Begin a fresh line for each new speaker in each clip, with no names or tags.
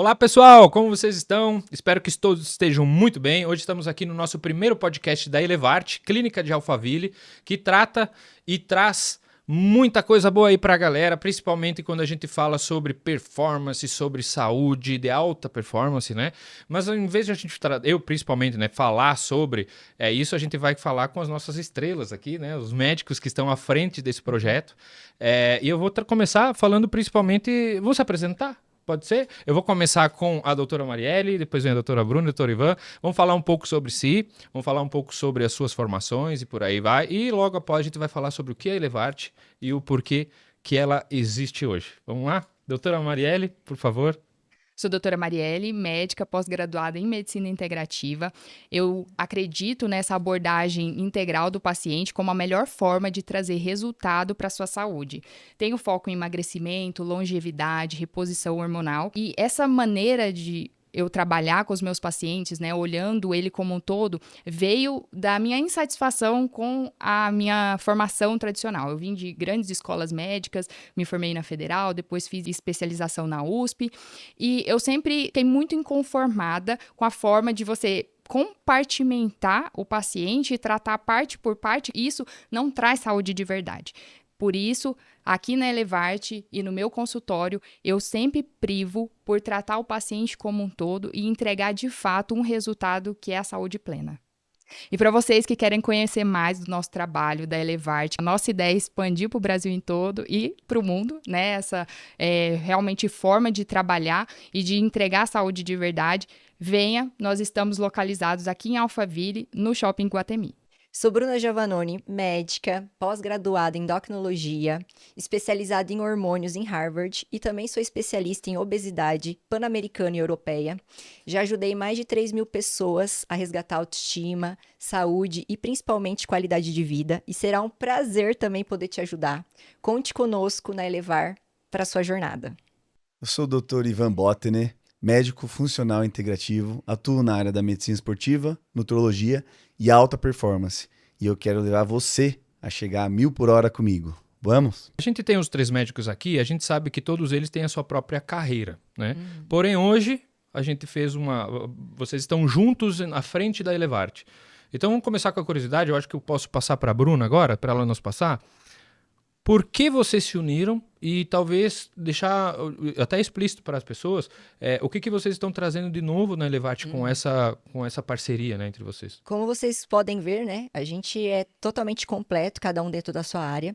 Olá pessoal, como vocês estão? Espero que todos estejam muito bem. Hoje estamos aqui no nosso primeiro podcast da Elevarte, Clínica de Alphaville, que trata e traz muita coisa boa aí pra galera, principalmente quando a gente fala sobre performance, sobre saúde de alta performance, né? Mas em vez de a gente, eu principalmente, né, falar sobre isso, a gente vai falar com as nossas estrelas aqui, né? Os médicos que estão à frente desse projeto. E eu vou começar falando principalmente, vou se apresentar? Pode ser? Eu vou começar com a doutora Marielle, depois vem a doutora Bruna, o doutor Ivan. Vamos falar um pouco sobre si, vamos falar um pouco sobre as suas formações e por aí vai. E logo após a gente vai falar sobre o que é a Elevarte e o porquê que ela existe hoje. Vamos lá? Doutora Marielle, por favor.
Sou doutora Marielle, médica pós-graduada em medicina integrativa. Eu acredito nessa abordagem integral do paciente como a melhor forma de trazer resultado para a sua saúde. Tenho foco em emagrecimento, longevidade, reposição hormonal e essa maneira de eu trabalhar com os meus pacientes, né, olhando ele como um todo, veio da minha insatisfação com a minha formação tradicional. Eu vim de grandes escolas médicas, me formei na Federal, depois fiz especialização na USP, e eu sempre fiquei muito inconformada com a forma de você compartimentar o paciente e tratar parte por parte, e isso não traz saúde de verdade. Por isso, aqui na Elevarte e no meu consultório, eu sempre privo por tratar o paciente como um todo e entregar de fato um resultado que é a saúde plena. E para vocês que querem conhecer mais do nosso trabalho, da Elevarte, a nossa ideia é expandir para o Brasil em todo e para o mundo, né? Essa realmente forma de trabalhar e de entregar saúde de verdade. Venha, nós estamos localizados aqui em Alphaville, no Shopping Guatemi.
Sou Bruna Giovannoni, médica, pós-graduada em endocrinologia, especializada em hormônios em Harvard e também sou especialista em obesidade pan-americana e europeia. Já ajudei mais de 3.000 pessoas a resgatar autoestima, saúde e principalmente qualidade de vida e será um prazer também poder te ajudar. Conte conosco na Elevar para a sua jornada.
Eu sou o Dr. Ivan Botner, médico funcional integrativo, atuo na área da medicina esportiva, nutrologia e alta performance. E eu quero levar você a chegar a 1.000 por hora comigo. Vamos?
A gente tem os 3 médicos aqui, a gente sabe que todos eles têm a sua própria carreira, né? Porém, hoje, a gente fez vocês estão juntos à frente da Elevarte. Então, vamos começar com a curiosidade. Eu acho que eu posso passar para a Bruna agora, para ela nos passar. Por que vocês se uniram e talvez deixar até explícito para as pessoas o que vocês estão trazendo de novo na Elevarte com essa parceria, né, entre vocês?
Como vocês podem ver, né, a gente é totalmente completo, cada um dentro da sua área.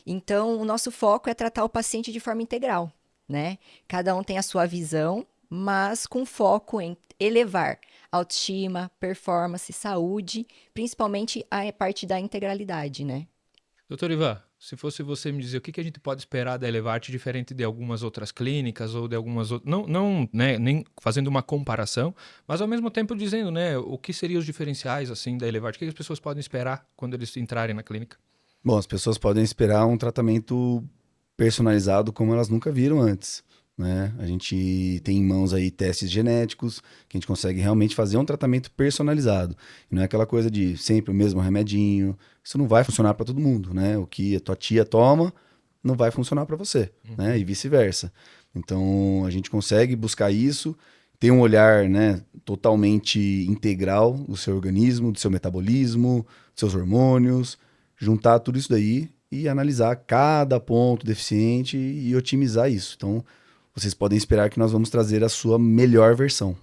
Então, o nosso foco é tratar o paciente de forma integral, né? Cada um tem a sua visão, mas com foco em elevar autoestima, performance, saúde, principalmente a parte da integralidade, né?
Doutor Ivan, se fosse você me dizer o que a gente pode esperar da Elevarte diferente de algumas outras clínicas ou de algumas outras... Não, né, nem fazendo uma comparação, mas ao mesmo tempo dizendo, né, o que seriam os diferenciais assim, da Elevarte? O que as pessoas podem esperar quando eles entrarem na clínica?
Bom, as pessoas podem esperar um tratamento personalizado como elas nunca viram antes, né? A gente tem em mãos aí testes genéticos, que a gente consegue realmente fazer um tratamento personalizado. E não é aquela coisa de sempre o mesmo remedinho. Isso não vai funcionar para todo mundo, né? O que a tua tia toma não vai funcionar para você, né? E vice-versa. Então, a gente consegue buscar isso, ter um olhar, né, totalmente integral do seu organismo, do seu metabolismo, dos seus hormônios, juntar tudo isso daí e analisar cada ponto deficiente e otimizar isso. Então, vocês podem esperar que nós vamos trazer a sua melhor versão.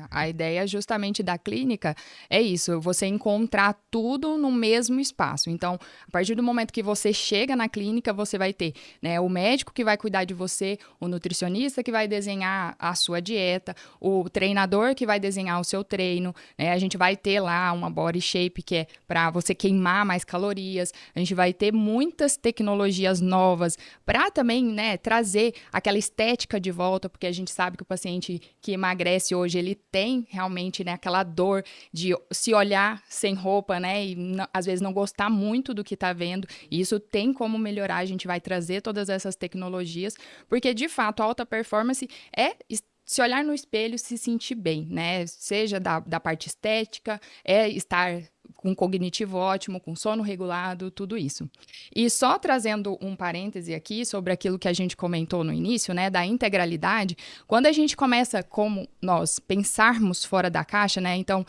A ideia justamente da clínica é isso, você encontrar tudo no mesmo espaço. Então, a partir do momento que você chega na clínica, você vai ter, né, o médico que vai cuidar de você, o nutricionista que vai desenhar a sua dieta, o treinador que vai desenhar o seu treino, né? A gente vai ter lá uma body shape que é para você queimar mais calorias. A gente vai ter muitas tecnologias novas para também, né, trazer aquela estética de volta, porque a gente sabe que o paciente que emagrece hoje, ele tem realmente, né, aquela dor de se olhar sem roupa, né, e às vezes não gostar muito do que está vendo. E isso tem como melhorar, a gente vai trazer todas essas tecnologias, porque de fato a alta performance é se olhar no espelho, se sentir bem, né? Seja da parte estética, é estar com cognitivo ótimo, com sono regulado, tudo isso. E só trazendo um parêntese aqui sobre aquilo que a gente comentou no início, né, da integralidade, quando a gente começa, como nós, pensarmos fora da caixa, né, então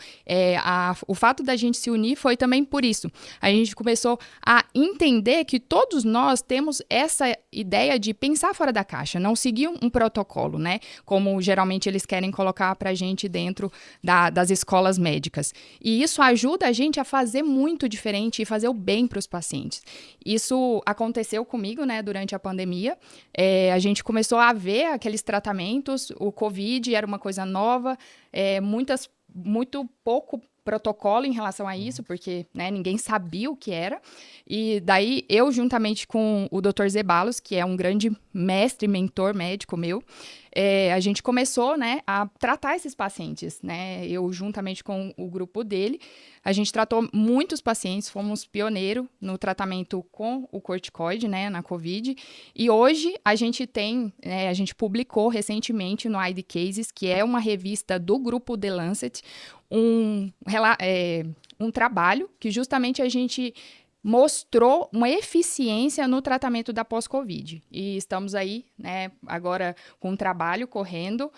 o fato da gente se unir foi também por isso. A gente começou a entender que todos nós temos essa ideia de pensar fora da caixa, não seguir um protocolo, né, como geralmente eles querem colocar pra gente dentro das escolas médicas. E isso ajuda a gente a fazer muito diferente e fazer o bem para os pacientes. Isso aconteceu comigo, né, durante a pandemia. A gente começou a ver aqueles tratamentos, o Covid era uma coisa nova, muito pouco protocolo em relação a isso, porque, né, ninguém sabia o que era. E daí, eu, juntamente com o Dr. Zeballos, que é um grande mestre, mentor médico meu, a gente começou, né, a tratar esses pacientes, né? Eu, juntamente com o grupo dele, a gente tratou muitos pacientes, fomos pioneiro no tratamento com o corticoide, né, na COVID. E hoje a gente a gente publicou recentemente no ID Cases, que é uma revista do grupo The Lancet, um trabalho que justamente a gente mostrou uma eficiência no tratamento da pós-Covid. E estamos aí, né, agora com um trabalho correndo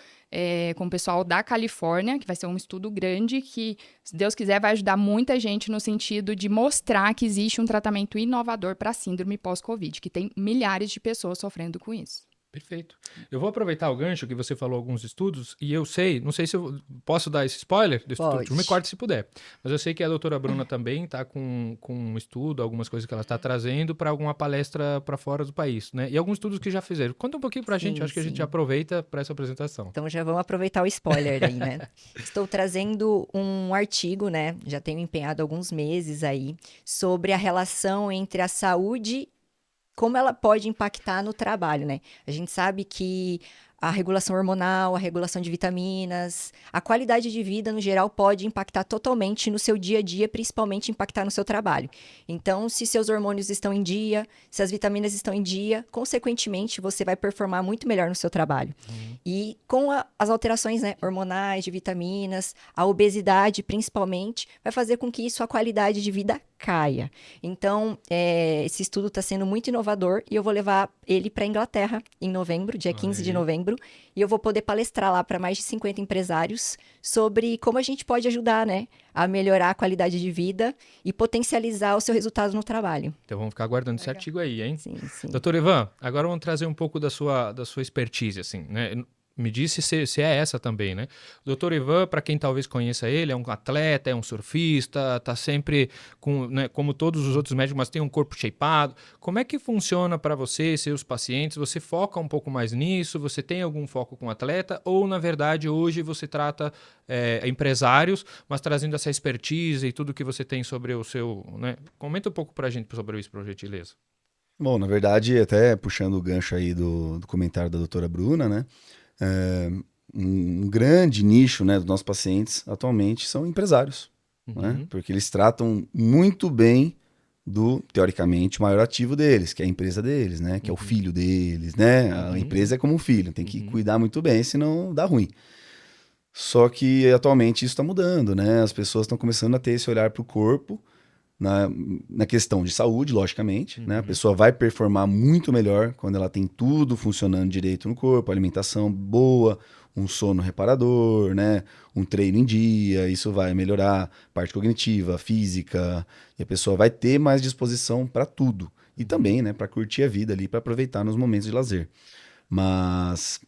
com o pessoal da Califórnia, que vai ser um estudo grande que, se Deus quiser, vai ajudar muita gente no sentido de mostrar que existe um tratamento inovador para a síndrome pós-Covid, que tem milhares de pessoas sofrendo com isso.
Perfeito. Eu vou aproveitar o gancho que você falou alguns estudos, e eu sei, não sei se eu posso dar esse spoiler desse estudo,
Pode.
me corte se puder, mas eu sei que a doutora Bruna também está com um estudo, algumas coisas que ela está trazendo para alguma palestra para fora do país, né? E alguns estudos que já fizeram. Conta um pouquinho para a gente, acho que a gente aproveita para essa apresentação.
Então já vamos aproveitar o spoiler aí, né? Estou trazendo um artigo, né? Já tenho empenhado alguns meses aí, sobre a relação entre a saúde, como ela pode impactar no trabalho, né? A gente sabe que a regulação hormonal, a regulação de vitaminas, a qualidade de vida, no geral, pode impactar totalmente no seu dia a dia, principalmente impactar no seu trabalho. Então, se seus hormônios estão em dia, se as vitaminas estão em dia, consequentemente, você vai performar muito melhor no seu trabalho. E com as alterações, né, hormonais, de vitaminas, a obesidade, principalmente, vai fazer com que a qualidade de vida caia. Então, esse estudo está sendo muito inovador e eu vou levar ele para a Inglaterra em novembro, dia 15 de novembro, e eu vou poder palestrar lá para mais de 50 empresários sobre como a gente pode ajudar, né, a melhorar a qualidade de vida e potencializar o seu resultado no trabalho.
Então vamos ficar aguardando esse artigo aí, hein?
Sim, sim.
Doutor Ivan, agora vamos trazer um pouco da sua expertise, assim, né? Me disse se é essa também, né? O doutor Ivan, para quem talvez conheça ele, é um atleta, é um surfista, tá sempre com, né, como todos os outros médicos, mas tem um corpo shapeado. Como é que funciona para você, seus pacientes? Você foca um pouco mais nisso? Você tem algum foco com atleta? Ou, na verdade, hoje você trata empresários, mas trazendo essa expertise e tudo que você tem sobre o seu... Né? Comenta um pouco para a gente sobre isso, por gentileza.
Bom, na verdade, até puxando o gancho aí do comentário da doutora Bruna, né? Um grande nicho, né, dos nossos pacientes atualmente são empresários, né? Porque eles tratam muito bem do, teoricamente, o maior ativo deles, que é a empresa deles, né? Que é o filho deles, né? A empresa é como um filho, tem que cuidar muito bem, senão dá ruim. Só que atualmente isso está mudando, né? As pessoas estão começando a ter esse olhar para o corpo, na questão de saúde, logicamente, né? A pessoa vai performar muito melhor quando ela tem tudo funcionando direito no corpo, alimentação boa, um sono reparador, né? Um treino em dia, isso vai melhorar a parte cognitiva, física, e a pessoa vai ter mais disposição para tudo. E também, né, para curtir a vida ali, para aproveitar nos momentos de lazer. Mas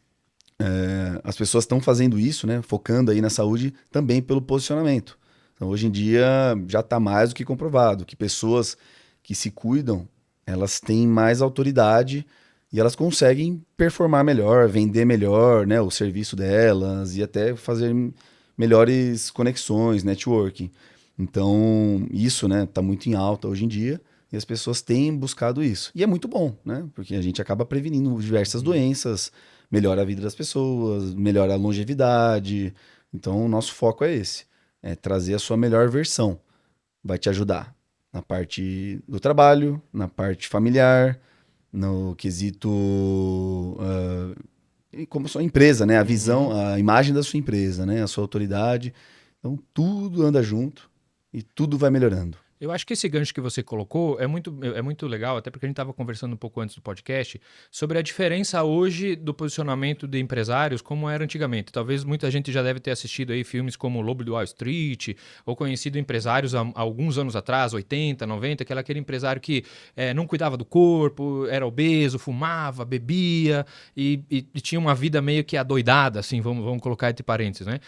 as pessoas estão fazendo isso, né? Focando aí na saúde também pelo posicionamento. Então, hoje em dia, já está mais do que comprovado que pessoas que se cuidam, elas têm mais autoridade e elas conseguem performar melhor, vender melhor, né, o serviço delas e até fazer melhores conexões, networking. Então, isso, né, está muito em alta hoje em dia e as pessoas têm buscado isso. E é muito bom, né, porque a gente acaba prevenindo diversas doenças, melhora a vida das pessoas, melhora a longevidade. Então, o nosso foco é esse. É trazer a sua melhor versão. Vai te ajudar na parte do trabalho, na parte familiar, no quesito como sua empresa, né? A visão, a imagem da sua empresa, né? A sua autoridade. Então, tudo anda junto e tudo vai melhorando.
Eu acho que esse gancho que você colocou é muito legal, até porque a gente estava conversando um pouco antes do podcast, sobre a diferença hoje do posicionamento de empresários como era antigamente. Talvez muita gente já deve ter assistido aí filmes como O Lobo de Wall Street, ou conhecido empresários há alguns anos atrás, 80, 90, que era aquele empresário que não cuidava do corpo, era obeso, fumava, bebia e tinha uma vida meio que adoidada, assim, vamos colocar entre parênteses, né?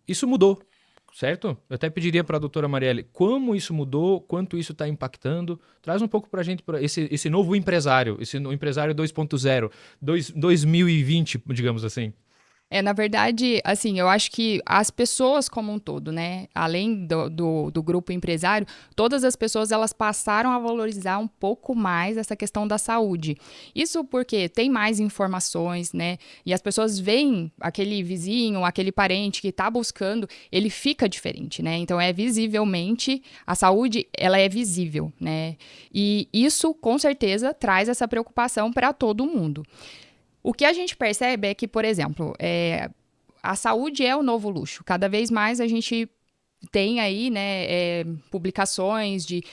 Isso mudou. Certo? Eu até pediria para a doutora Marielle como isso mudou, quanto isso está impactando. Traz um pouco para a gente esse novo empresário, esse empresário 2.0, 2020, digamos assim.
Na verdade, assim, eu acho que as pessoas como um todo, né, além do grupo empresário, todas as pessoas, elas passaram a valorizar um pouco mais essa questão da saúde. Isso porque tem mais informações, né, e as pessoas veem aquele vizinho, aquele parente que está buscando, ele fica diferente, né, então visivelmente, a saúde, ela é visível, né, e isso, com certeza, traz essa preocupação para todo mundo. O que a gente percebe é que, por exemplo, a saúde é o novo luxo. Cada vez mais a gente tem aí, né, publicações de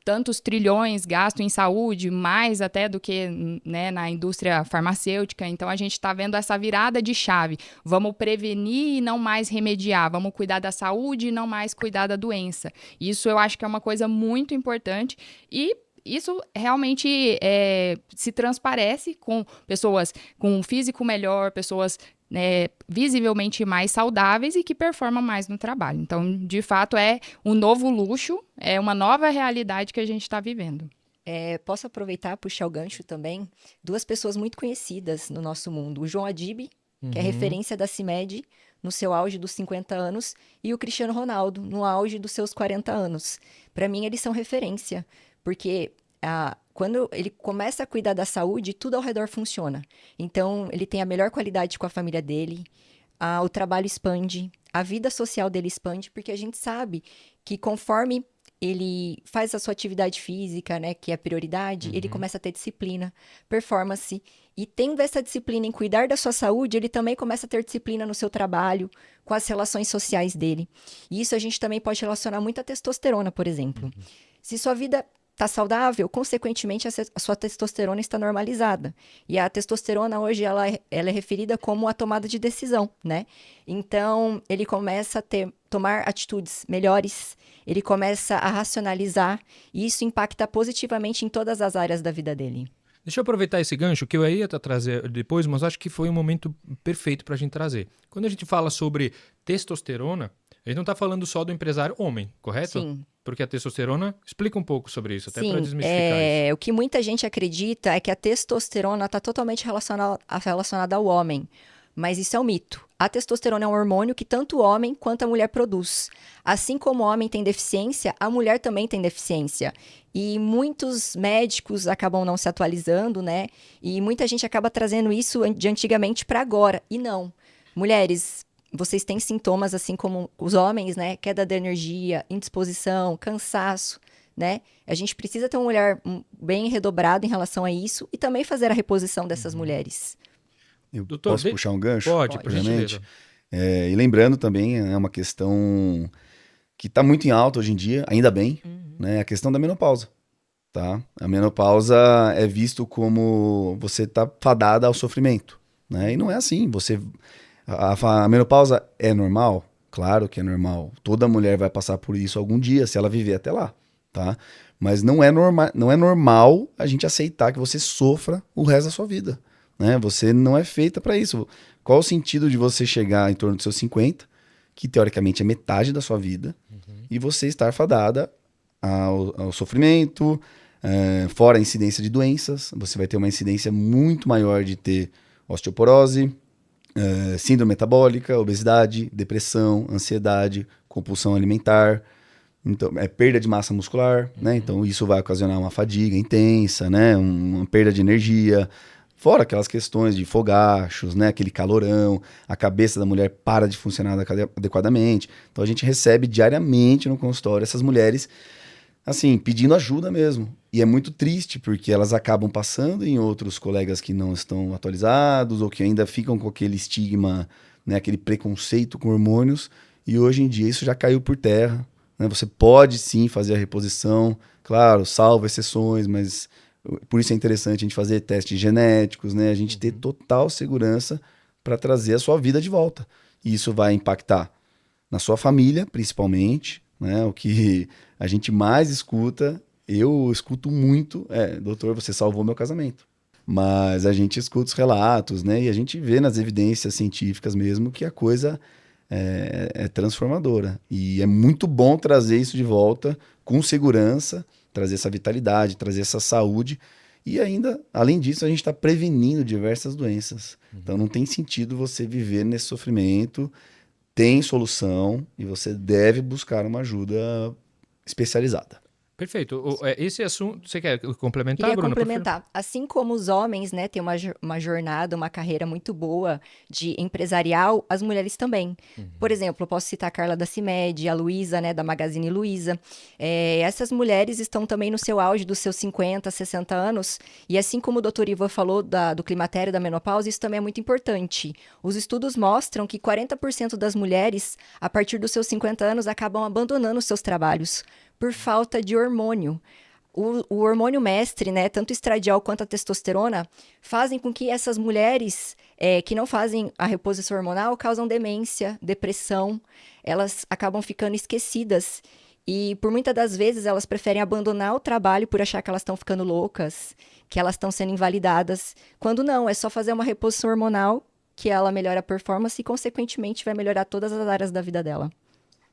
tantos trilhões gastos em saúde, mais até do que, né, na indústria farmacêutica. Então, a gente está vendo essa virada de chave. Vamos prevenir e não mais remediar. Vamos cuidar da saúde e não mais cuidar da doença. Isso eu acho que é uma coisa muito importante e isso realmente se transparece com pessoas com um físico melhor, pessoas visivelmente mais saudáveis e que performam mais no trabalho. Então, de fato, é um novo luxo, é uma nova realidade que a gente está vivendo.
Posso aproveitar e puxar o gancho também? 2 pessoas muito conhecidas no nosso mundo. O João Adib, que é referência da CIMED, no seu auge dos 50 anos, e o Cristiano Ronaldo, no auge dos seus 40 anos. Para mim, eles são referência. Porque quando ele começa a cuidar da saúde, tudo ao redor funciona. Então, ele tem a melhor qualidade com a família dele, o trabalho expande, a vida social dele expande, porque a gente sabe que conforme ele faz a sua atividade física, né, que é a prioridade, ele começa a ter disciplina, performance. E tendo essa disciplina em cuidar da sua saúde, ele também começa a ter disciplina no seu trabalho, com as relações sociais dele. E isso a gente também pode relacionar muito à testosterona, por exemplo. Se sua vida está saudável, consequentemente, a sua testosterona está normalizada. E a testosterona hoje, ela é referida como a tomada de decisão, né? Então, ele começa a tomar atitudes melhores, ele começa a racionalizar, e isso impacta positivamente em todas as áreas da vida dele.
Deixa eu aproveitar esse gancho que eu ia trazer depois, mas acho que foi um momento perfeito para a gente trazer. Quando a gente fala sobre testosterona, a gente não está falando só do empresário homem, correto? Sim. Porque a testosterona, explica um pouco sobre isso, até para desmistificar isso.
O que muita gente acredita é que a testosterona está totalmente relacionada ao homem, mas isso é um mito. A testosterona é um hormônio que tanto o homem quanto a mulher produz. Assim como o homem tem deficiência, a mulher também tem deficiência. E muitos médicos acabam não se atualizando, né? E muita gente acaba trazendo isso de antigamente para agora. E não. Mulheres, vocês têm sintomas assim como os homens, né? Queda de energia, indisposição, cansaço, né? A gente precisa ter um olhar bem redobrado em relação a isso e também fazer a reposição dessas mulheres.
Doutor, posso puxar um gancho?
Pode, por gentileza.
E lembrando também, é uma questão que está muito em alta hoje em dia, ainda bem, né? A questão da menopausa, tá? A menopausa é visto como você está fadada ao sofrimento, né? E não é assim, a menopausa é normal? Claro que é normal. Toda mulher vai passar por isso algum dia, se ela viver até lá, tá? Mas não é normal a gente aceitar que você sofra o resto da sua vida, né? Você não é feita para isso. Qual o sentido de você chegar em torno dos seus 50, que teoricamente é metade da sua vida, e você estar fadada ao sofrimento, fora a incidência de doenças, você vai ter uma incidência muito maior de ter osteoporose, síndrome metabólica, obesidade, depressão, ansiedade, compulsão alimentar, então, perda de massa muscular, né? Então isso vai ocasionar uma fadiga intensa, né? Uma perda de energia, fora aquelas questões de fogachos, né? Aquele calorão, a cabeça da mulher para de funcionar adequadamente. Então a gente recebe diariamente no consultório essas mulheres, assim, pedindo ajuda mesmo. E é muito triste, porque elas acabam passando em outros colegas que não estão atualizados ou que ainda ficam com aquele estigma, né? Aquele preconceito com hormônios. E hoje em dia isso já caiu por terra. né? Você pode sim fazer a reposição, claro, salvo exceções, mas por isso é interessante a gente fazer testes genéticos, né? A gente ter total segurança para trazer a sua vida de volta. E isso vai impactar na sua família, principalmente, né? O que a gente mais escuta, eu escuto muito, doutor, você salvou meu casamento. Mas a gente escuta os relatos, né? E a gente vê nas evidências científicas mesmo que a coisa é transformadora. E é muito bom trazer isso de volta com segurança, trazer essa vitalidade, trazer essa saúde. E ainda, além disso, a gente está prevenindo diversas doenças. Então não tem sentido você viver nesse sofrimento. Tem solução e você deve buscar uma ajuda especializada.
Perfeito. Esse assunto, você quer complementar,
Queria
Bruna?
complementar. Assim como os homens, né, têm uma jornada, uma carreira muito boa de empresarial, as mulheres também. Por exemplo, eu posso citar a Carla da CIMED, a Luísa, né, da Magazine Luiza. Essas mulheres estão também no seu auge dos seus 50, 60 anos. E assim como o doutor Ivan falou do climatério, da menopausa, isso também é muito importante. Os estudos mostram que 40% das mulheres, a partir dos seus 50 anos, acabam abandonando os seus trabalhos por falta de hormônio. O hormônio mestre, né, tanto o estradiol quanto a testosterona, fazem com que essas mulheres que não fazem a reposição hormonal causam demência, depressão, elas acabam ficando esquecidas. E por muitas das vezes elas preferem abandonar o trabalho por achar que elas estão ficando loucas, que elas estão sendo invalidadas, quando não, é só fazer uma reposição hormonal que ela melhora a performance e, consequentemente, vai melhorar todas as áreas da vida dela.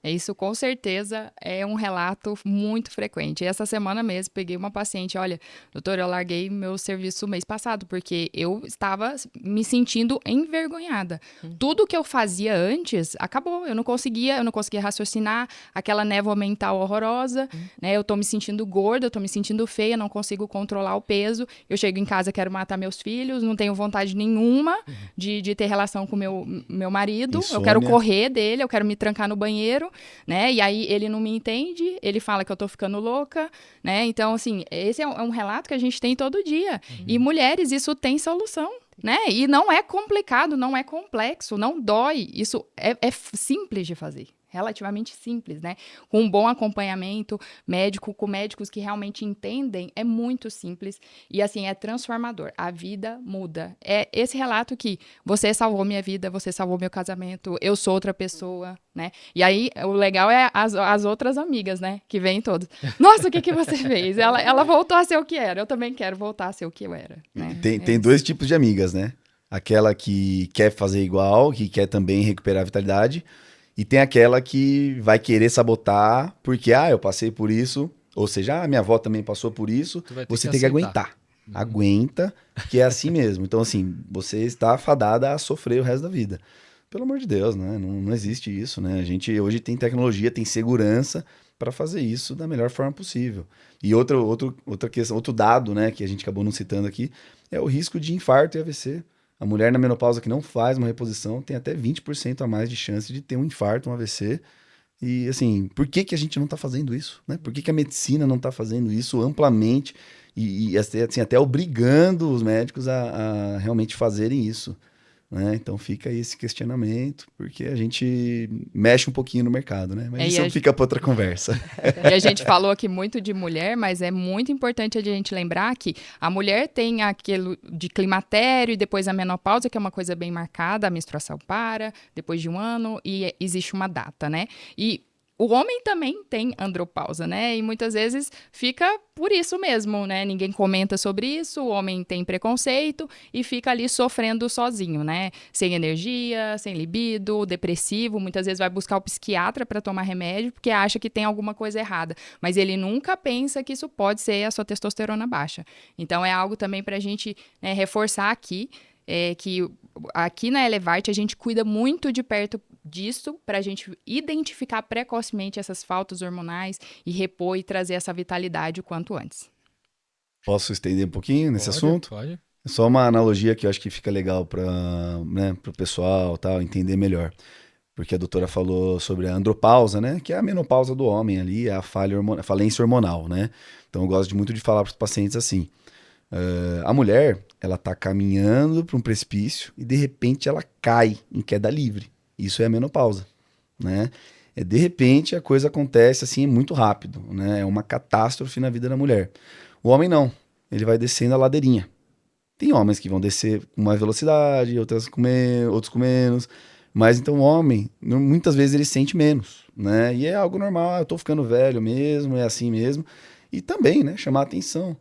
Isso, com certeza, é um relato muito frequente. Essa semana mesmo, peguei uma paciente, olha, doutor, eu larguei meu serviço mês passado, porque eu estava me sentindo envergonhada. Tudo que eu fazia antes, acabou. Eu não conseguia raciocinar, aquela névoa mental horrorosa, né? Eu tô me sentindo gorda, eu tô me sentindo feia, não consigo controlar o peso. Eu chego em casa, quero matar meus filhos, não tenho vontade nenhuma de ter relação com meu marido.
Insônia.
Eu quero correr dele, eu quero me trancar no banheiro, né? E aí ele não me entende, ele fala que eu tô ficando louca, né? Então, assim, esse é um relato que a gente tem todo dia. E mulheres, isso tem solução, né? E não é complicado, não é complexo, não dói. Isso é simples de fazer. Relativamente simples, né? Com um bom acompanhamento médico, com médicos que realmente entendem, é muito simples e, assim, é transformador. A vida muda. É esse relato que você salvou minha vida, você salvou meu casamento, eu sou outra pessoa, né? E aí, o legal é as outras amigas, né? Que vêm todas. Nossa, o que você fez? Ela voltou a ser o que era. Eu também quero voltar a ser o que eu era. Né?
Tem dois tipos de amigas, né? Aquela que quer fazer igual, que quer também recuperar a vitalidade. E tem aquela que vai querer sabotar porque, eu passei por isso, ou seja, minha avó também passou por isso, você tem que aguentar. Aguenta, que é assim mesmo. Então, assim, você está fadada a sofrer o resto da vida. Pelo amor de Deus, né? Não existe isso, né? A gente hoje tem tecnologia, tem segurança para fazer isso da melhor forma possível. E outra questão, outro dado, né, que a gente acabou não citando aqui, é o risco de infarto e AVC. A mulher na menopausa que não faz uma reposição tem até 20% a mais de chance de ter um infarto, um AVC. E, assim, por que a gente não está fazendo isso? Né? Por que a medicina não está fazendo isso amplamente e assim, até obrigando os médicos a realmente fazerem isso? Né? Então fica aí esse questionamento, porque a gente mexe um pouquinho no mercado, né? Mas isso fica para outra conversa.
E a gente falou aqui muito de mulher, mas é muito importante a gente lembrar que a mulher tem aquilo de climatério e depois a menopausa, que é uma coisa bem marcada, a menstruação para depois de um ano e existe uma data, né? E o homem também tem andropausa, né? E muitas vezes fica por isso mesmo, né? Ninguém comenta sobre isso, o homem tem preconceito e fica ali sofrendo sozinho, né? Sem energia, sem libido, depressivo. Muitas vezes vai buscar o psiquiatra para tomar remédio porque acha que tem alguma coisa errada. Mas ele nunca pensa que isso pode ser a sua testosterona baixa. Então, é algo também para a gente, né, reforçar aqui, que aqui na Elevarte a gente cuida muito de perto disso para a gente identificar precocemente essas faltas hormonais e repor e trazer essa vitalidade o quanto antes.
Posso estender um pouquinho nesse assunto?
Pode.
Só uma analogia que eu acho que fica legal para, né, o pessoal tal, entender melhor. Porque a doutora falou sobre a andropausa, né? Que é a menopausa do homem ali, a falência hormonal, né? Então eu gosto muito de falar para os pacientes assim. A mulher, ela tá caminhando para um precipício e de repente ela cai em queda livre. Isso é a menopausa, né? De repente, a coisa acontece assim muito rápido, né? É uma catástrofe na vida da mulher. O homem não, ele vai descendo a ladeirinha. Tem homens que vão descer com mais velocidade, outros com menos. Mas então o homem, muitas vezes ele sente menos, né? E é algo normal, eu tô ficando velho mesmo, é assim mesmo. E também, né, chamar a atenção.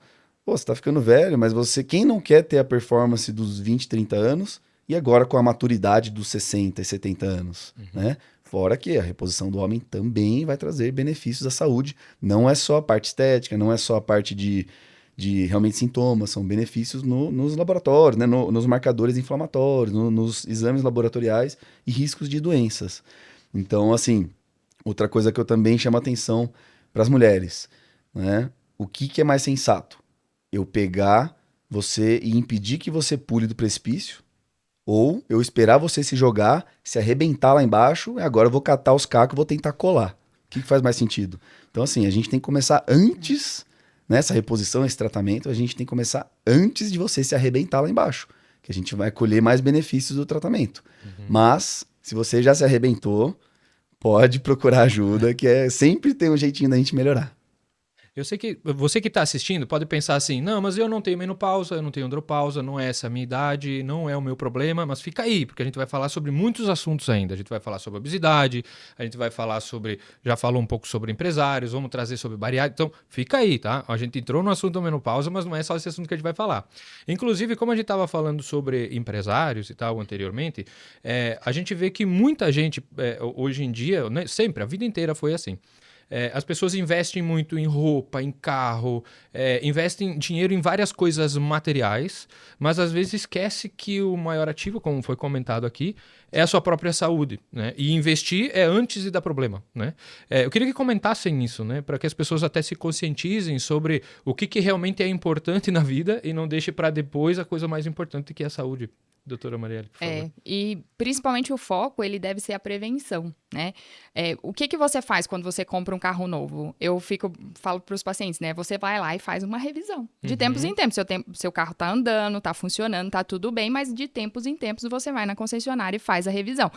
Pô, você tá ficando velho, mas quem não quer ter a performance dos 20, 30 anos e agora com a maturidade dos 60 e 70 anos, né? Fora que a reposição do homem também vai trazer benefícios à saúde. Não é só a parte estética, não é só a parte de realmente sintomas, são benefícios nos laboratórios, né? Nos marcadores inflamatórios, nos exames laboratoriais e riscos de doenças. Então, assim, outra coisa que eu também chamo a atenção para as mulheres, né? O que é mais sensato? Eu pegar você e impedir que você pule do precipício, ou eu esperar você se jogar, se arrebentar lá embaixo, e agora eu vou catar os cacos e vou tentar colar. O que faz mais sentido? Então, assim, a gente tem que começar antes, né, essa reposição, esse tratamento, a gente tem que começar antes de você se arrebentar lá embaixo, que a gente vai colher mais benefícios do tratamento. Mas, se você já se arrebentou, pode procurar ajuda, que sempre tem um jeitinho da gente melhorar.
Eu sei que você que está assistindo pode pensar assim, não, mas eu não tenho menopausa, eu não tenho andropausa, não é essa a minha idade, não é o meu problema, mas fica aí, porque a gente vai falar sobre muitos assuntos ainda. A gente vai falar sobre obesidade, a gente vai falar sobre, já falou um pouco sobre empresários, vamos trazer sobre bariátrica, então fica aí, tá? A gente entrou no assunto da menopausa, mas não é só esse assunto que a gente vai falar. Inclusive, como a gente estava falando sobre empresários e tal anteriormente, a gente vê que muita gente, hoje em dia, né, sempre, a vida inteira foi assim. As pessoas investem muito em roupa, em carro, investem dinheiro em várias coisas materiais, mas às vezes esquece que o maior ativo, como foi comentado aqui, é a sua própria saúde, né? E investir é antes de dar problema, né? Eu queria que comentassem isso, né? Para que as pessoas até se conscientizem sobre o que realmente é importante na vida e não deixe para depois a coisa mais importante, que é a saúde. Doutora Marielle, por favor.
E principalmente o foco, ele deve ser a prevenção, né? O que você faz quando você compra um carro novo? Falo para os pacientes, né? Você vai lá e faz uma revisão. De tempos em tempos. Seu carro tá andando, tá funcionando, tá tudo bem, mas de tempos em tempos você vai na concessionária e faz a revisão.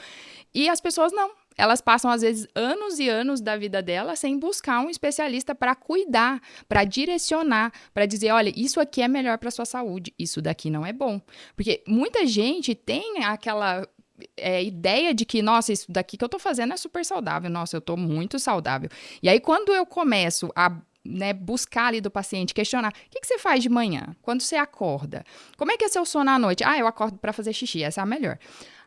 E as pessoas não. Elas passam, às vezes, anos e anos da vida dela sem buscar um especialista para cuidar, para direcionar, para dizer, olha, isso aqui é melhor para sua saúde, isso daqui não é bom. Porque muita gente tem aquela ideia de que, nossa, isso daqui que eu tô fazendo é super saudável, nossa, eu tô muito saudável. E aí, quando eu começo a buscar ali do paciente, questionar, o que você faz de manhã? Quando você acorda? Como é que é seu sono à noite? Eu acordo para fazer xixi, essa é a melhor.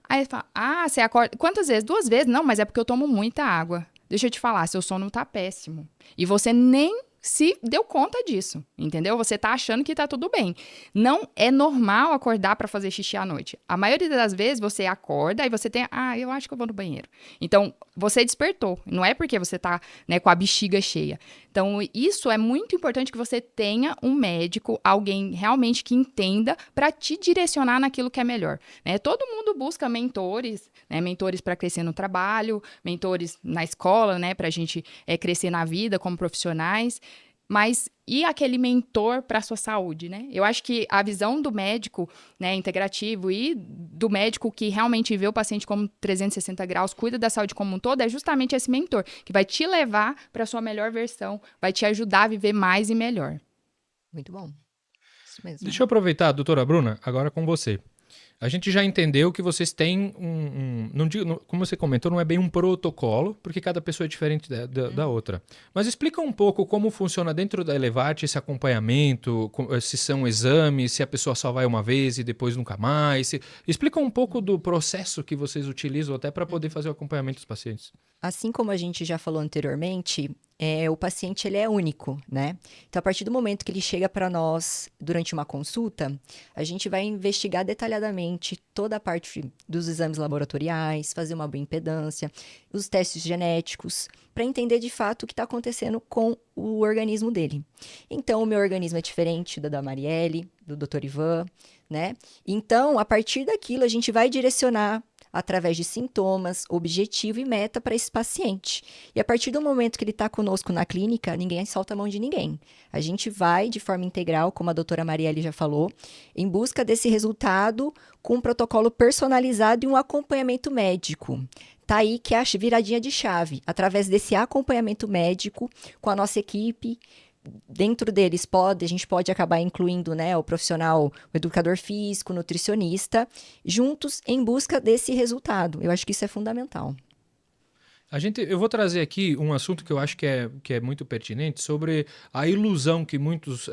Aí ele fala, você acorda... Quantas vezes? 2 vezes? Não, mas é porque eu tomo muita água. Deixa eu te falar, seu sono tá péssimo. E você nem se deu conta disso, entendeu? Você tá achando que tá tudo bem. Não é normal acordar para fazer xixi à noite. A maioria das vezes você acorda e você tem, eu acho que eu vou no banheiro. Então, você despertou. Não é porque você tá, com a bexiga cheia. Então, isso é muito importante que você tenha um médico, alguém realmente que entenda para te direcionar naquilo que é melhor, né? Todo mundo busca mentores, né? Mentores para crescer no trabalho, mentores na escola, né? Para a gente crescer na vida como profissionais. Mas e aquele mentor para a sua saúde, né? Eu acho que a visão do médico, né, integrativo e do médico que realmente vê o paciente como 360 graus, cuida da saúde como um todo, é justamente esse mentor, que vai te levar para a sua melhor versão, vai te ajudar a viver mais e melhor.
Muito bom. Isso mesmo.
Deixa eu aproveitar, doutora Bruna, agora com você. A gente já entendeu que vocês têm como você comentou, não é bem um protocolo, porque cada pessoa é diferente da outra. Mas explica um pouco como funciona dentro da Elevarte esse acompanhamento, se são exames, se a pessoa só vai uma vez e depois nunca mais. Explica um pouco do processo que vocês utilizam até para poder fazer o acompanhamento dos pacientes.
Assim como a gente já falou anteriormente, o paciente ele é único, né? Então, a partir do momento que ele chega para nós durante uma consulta, a gente vai investigar detalhadamente toda a parte dos exames laboratoriais, fazer uma bioimpedância, os testes genéticos, para entender de fato o que está acontecendo com o organismo dele. Então, o meu organismo é diferente da Marielle, do Dr. Ivan, né? Então, a partir daquilo, a gente vai direcionar através de sintomas, objetivo e meta para esse paciente. E a partir do momento que ele está conosco na clínica, ninguém solta a mão de ninguém. A gente vai de forma integral, como a doutora Marielle já falou, em busca desse resultado com um protocolo personalizado e um acompanhamento médico. Tá aí que é a viradinha de chave. Através desse acompanhamento médico, com a nossa equipe, dentro deles a gente pode acabar incluindo, né, o profissional, o educador físico, o nutricionista, juntos em busca desse resultado. Eu acho que isso é fundamental.
Eu vou trazer aqui um assunto que eu acho que é muito pertinente sobre a ilusão que muitos,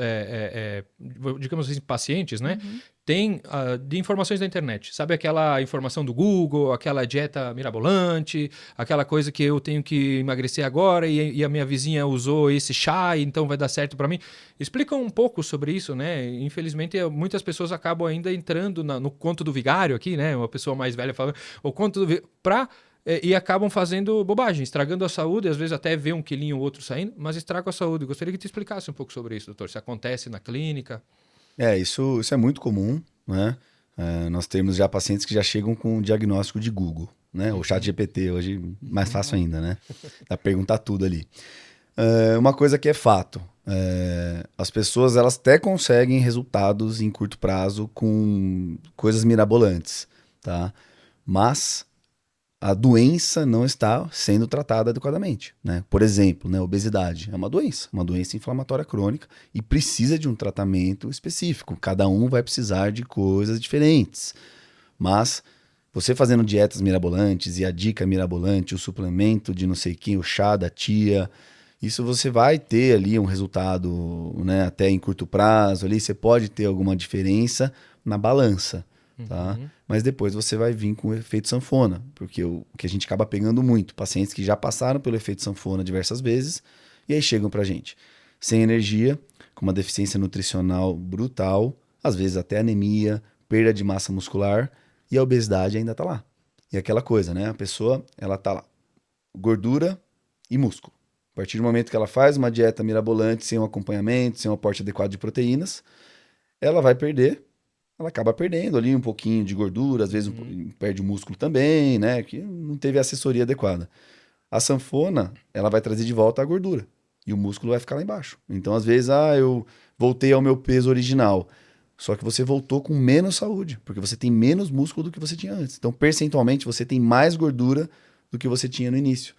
digamos assim, pacientes, né, têm de informações da internet. Sabe aquela informação do Google, aquela dieta mirabolante, aquela coisa que eu tenho que emagrecer agora e a minha vizinha usou esse chá, então vai dar certo para mim. Explica um pouco sobre isso, né? Infelizmente, muitas pessoas acabam ainda entrando no conto do vigário aqui, né? Uma pessoa mais velha falando, o conto do vigário, e acabam fazendo bobagem, estragando a saúde, às vezes até vê um quilinho ou outro saindo, mas estraga a saúde. Gostaria que te explicasse um pouco sobre isso, doutor, se acontece na clínica.
Isso é muito comum, né? Nós temos já pacientes que já chegam com o diagnóstico de Google, né? O ChatGPT hoje, mais fácil ainda, né? Dá pra perguntar tudo ali. Uma coisa que é fato, as pessoas elas até conseguem resultados em curto prazo com coisas mirabolantes, tá? Mas a doença não está sendo tratada adequadamente, né? Por exemplo, né, obesidade é uma doença inflamatória crônica e precisa de um tratamento específico. Cada um vai precisar de coisas diferentes. Mas você fazendo dietas mirabolantes e a dica mirabolante, o suplemento de não sei quem, o chá da tia, isso você vai ter ali um resultado, né, até em curto prazo. Ali você pode ter alguma diferença na balança. Tá? Mas depois você vai vir com o efeito sanfona, porque o que a gente acaba pegando muito, pacientes que já passaram pelo efeito sanfona diversas vezes, e aí chegam pra gente sem energia, com uma deficiência nutricional brutal, às vezes até anemia, perda de massa muscular, e a obesidade ainda tá lá. E aquela coisa, né? A pessoa, ela tá lá, gordura e músculo. A partir do momento que ela faz uma dieta mirabolante, sem um acompanhamento, sem um aporte adequado de proteínas, ela acaba perdendo ali um pouquinho de gordura, às vezes perde o músculo também, né? Que não teve assessoria adequada. A sanfona, ela vai trazer de volta a gordura e o músculo vai ficar lá embaixo. Então, às vezes, eu voltei ao meu peso original, só que você voltou com menos saúde, porque você tem menos músculo do que você tinha antes. Então, percentualmente, você tem mais gordura do que você tinha no início.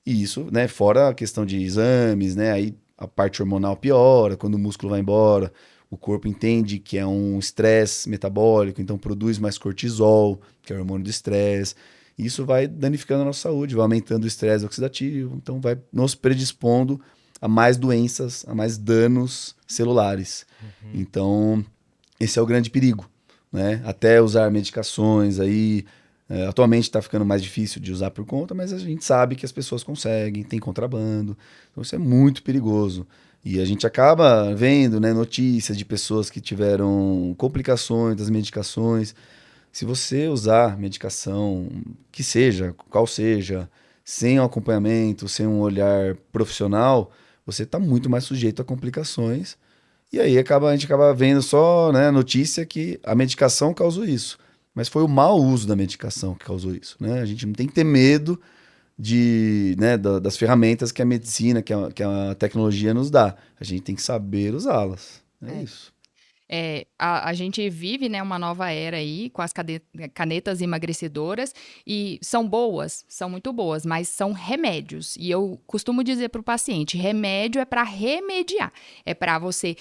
E isso, né, fora a questão de exames, né? Aí a parte hormonal piora, quando o músculo vai embora. O corpo entende que é um estresse metabólico, então produz mais cortisol, que é o hormônio do estresse. Isso vai danificando a nossa saúde, vai aumentando o estresse oxidativo, então vai nos predispondo a mais doenças, a mais danos celulares. Então, esse é o grande perigo, né? Até usar medicações aí, atualmente está ficando mais difícil de usar por conta, mas a gente sabe que as pessoas conseguem, tem contrabando, então isso é muito perigoso. E a gente acaba vendo, né, notícias de pessoas que tiveram complicações das medicações. Se você usar medicação, que seja, qual seja, sem um acompanhamento, sem um olhar profissional, você está muito mais sujeito a complicações. E aí a gente acaba vendo só, né, a notícia que a medicação causou isso. Mas foi o mau uso da medicação que causou isso, né? A gente não tem que ter medo das ferramentas que a medicina, que a tecnologia nos dá. A gente tem que saber usá-las. É isso.
A gente vive, né, uma nova era aí com as canetas emagrecedoras e são boas, são muito boas, mas são remédios. E eu costumo dizer para o paciente, remédio é para remediar, é para você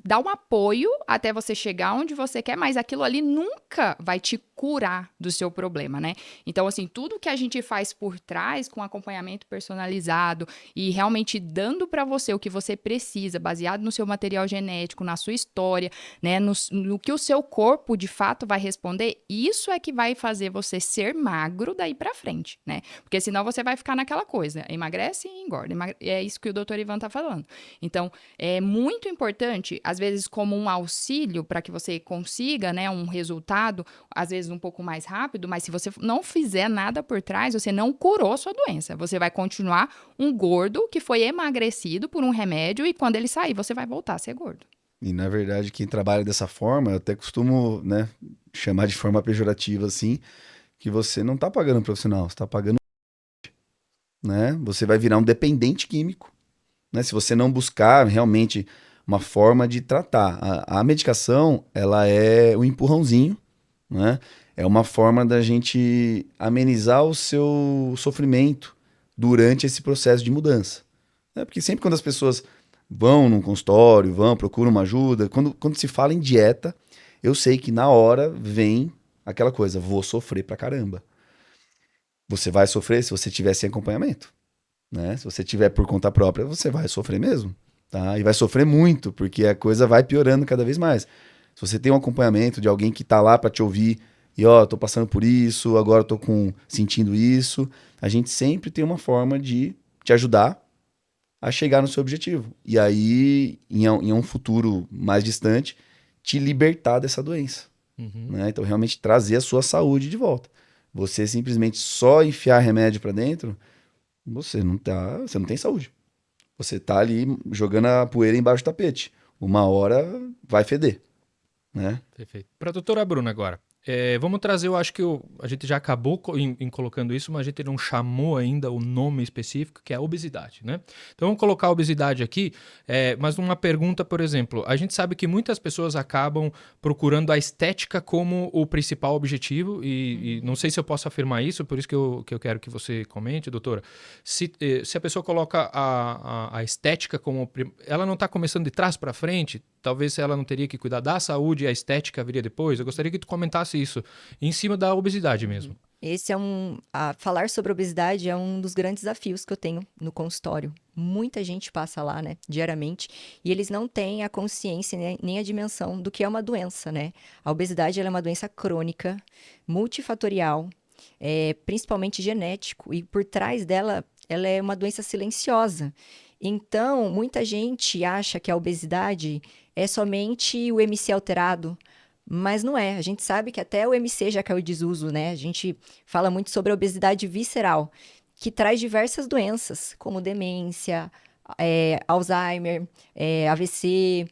dar um apoio até você chegar onde você quer, mas aquilo ali nunca vai te curar do seu problema, né? Então, assim, tudo que a gente faz por trás, com acompanhamento personalizado e realmente dando para você o que você precisa, baseado no seu material genético, na sua história, né? No que o seu corpo, de fato, vai responder, isso é que vai fazer você ser magro daí para frente, né? Porque senão você vai ficar naquela coisa, emagrece e engorda. É isso que o Dr. Ivan tá falando. Então, é muito importante, às vezes, como um auxílio para que você consiga, né, um resultado, às vezes um pouco mais rápido, mas se você não fizer nada por trás, você não curou sua doença. Você vai continuar um gordo que foi emagrecido por um remédio e quando ele sair, você vai voltar a ser gordo.
E, na verdade, quem trabalha dessa forma, eu até costumo, né, chamar de forma pejorativa, assim, que você não tá pagando um profissional, você tá pagando, né? Você vai virar um dependente químico, né? Se você não buscar realmente uma forma de tratar. A medicação, ela é um empurrãozinho, né? É uma forma da gente amenizar o seu sofrimento durante esse processo de mudança. Né? Porque sempre quando as pessoas vão num consultório, procuram uma ajuda, quando se fala em dieta, eu sei que na hora vem aquela coisa, vou sofrer pra caramba. Você vai sofrer se você tiver sem acompanhamento, né? Se você tiver por conta própria, você vai sofrer mesmo, tá? E vai sofrer muito, porque a coisa vai piorando cada vez mais. Se você tem um acompanhamento de alguém que tá lá pra te ouvir e tô passando por isso, agora tô sentindo isso, a gente sempre tem uma forma de te ajudar a chegar no seu objetivo. E aí, em um futuro mais distante, te libertar dessa doença. Né? Então, realmente trazer a sua saúde de volta. Você simplesmente só enfiar remédio pra dentro, você não tem saúde. Você tá ali jogando a poeira embaixo do tapete. Uma hora vai feder, né?
Perfeito. Para a doutora Bruna agora. Vamos trazer, eu acho que a gente já acabou em colocando isso, mas a gente não chamou ainda o nome específico, que é a obesidade, né? Então vamos colocar a obesidade aqui, mas uma pergunta, por exemplo, a gente sabe que muitas pessoas acabam procurando a estética como o principal objetivo, e não sei se eu posso afirmar isso, por isso que eu quero que você comente, doutora. Se a pessoa coloca a estética como... Ela não está começando de trás para frente, talvez ela não teria que cuidar da saúde e a estética viria depois. Eu gostaria que tu comentasse isso em cima da obesidade mesmo.
Esse falar sobre obesidade é um dos grandes desafios que eu tenho no consultório. Muita gente passa lá, né, diariamente, e eles não têm a consciência nem a dimensão do que é uma doença, né? A obesidade ela é uma doença crônica, multifatorial, principalmente genético, e por trás dela, ela é uma doença silenciosa. Então, muita gente acha que a obesidade é somente o MC alterado, mas não é. A gente sabe que até o MC já caiu em desuso, né? A gente fala muito sobre a obesidade visceral, que traz diversas doenças, como demência, Alzheimer, AVC,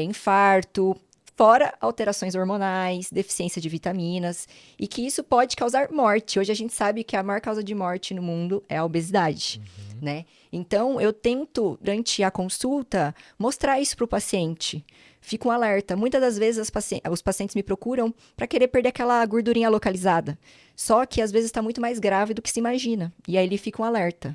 infarto, fora alterações hormonais, deficiência de vitaminas, e que isso pode causar morte. Hoje a gente sabe que a maior causa de morte no mundo é a obesidade, né? Então, eu tento, durante a consulta, mostrar isso para o paciente. Fico um alerta. Muitas das vezes os pacientes me procuram para querer perder aquela gordurinha localizada. Só que, às vezes, está muito mais grave do que se imagina. E aí, ele fica um alerta.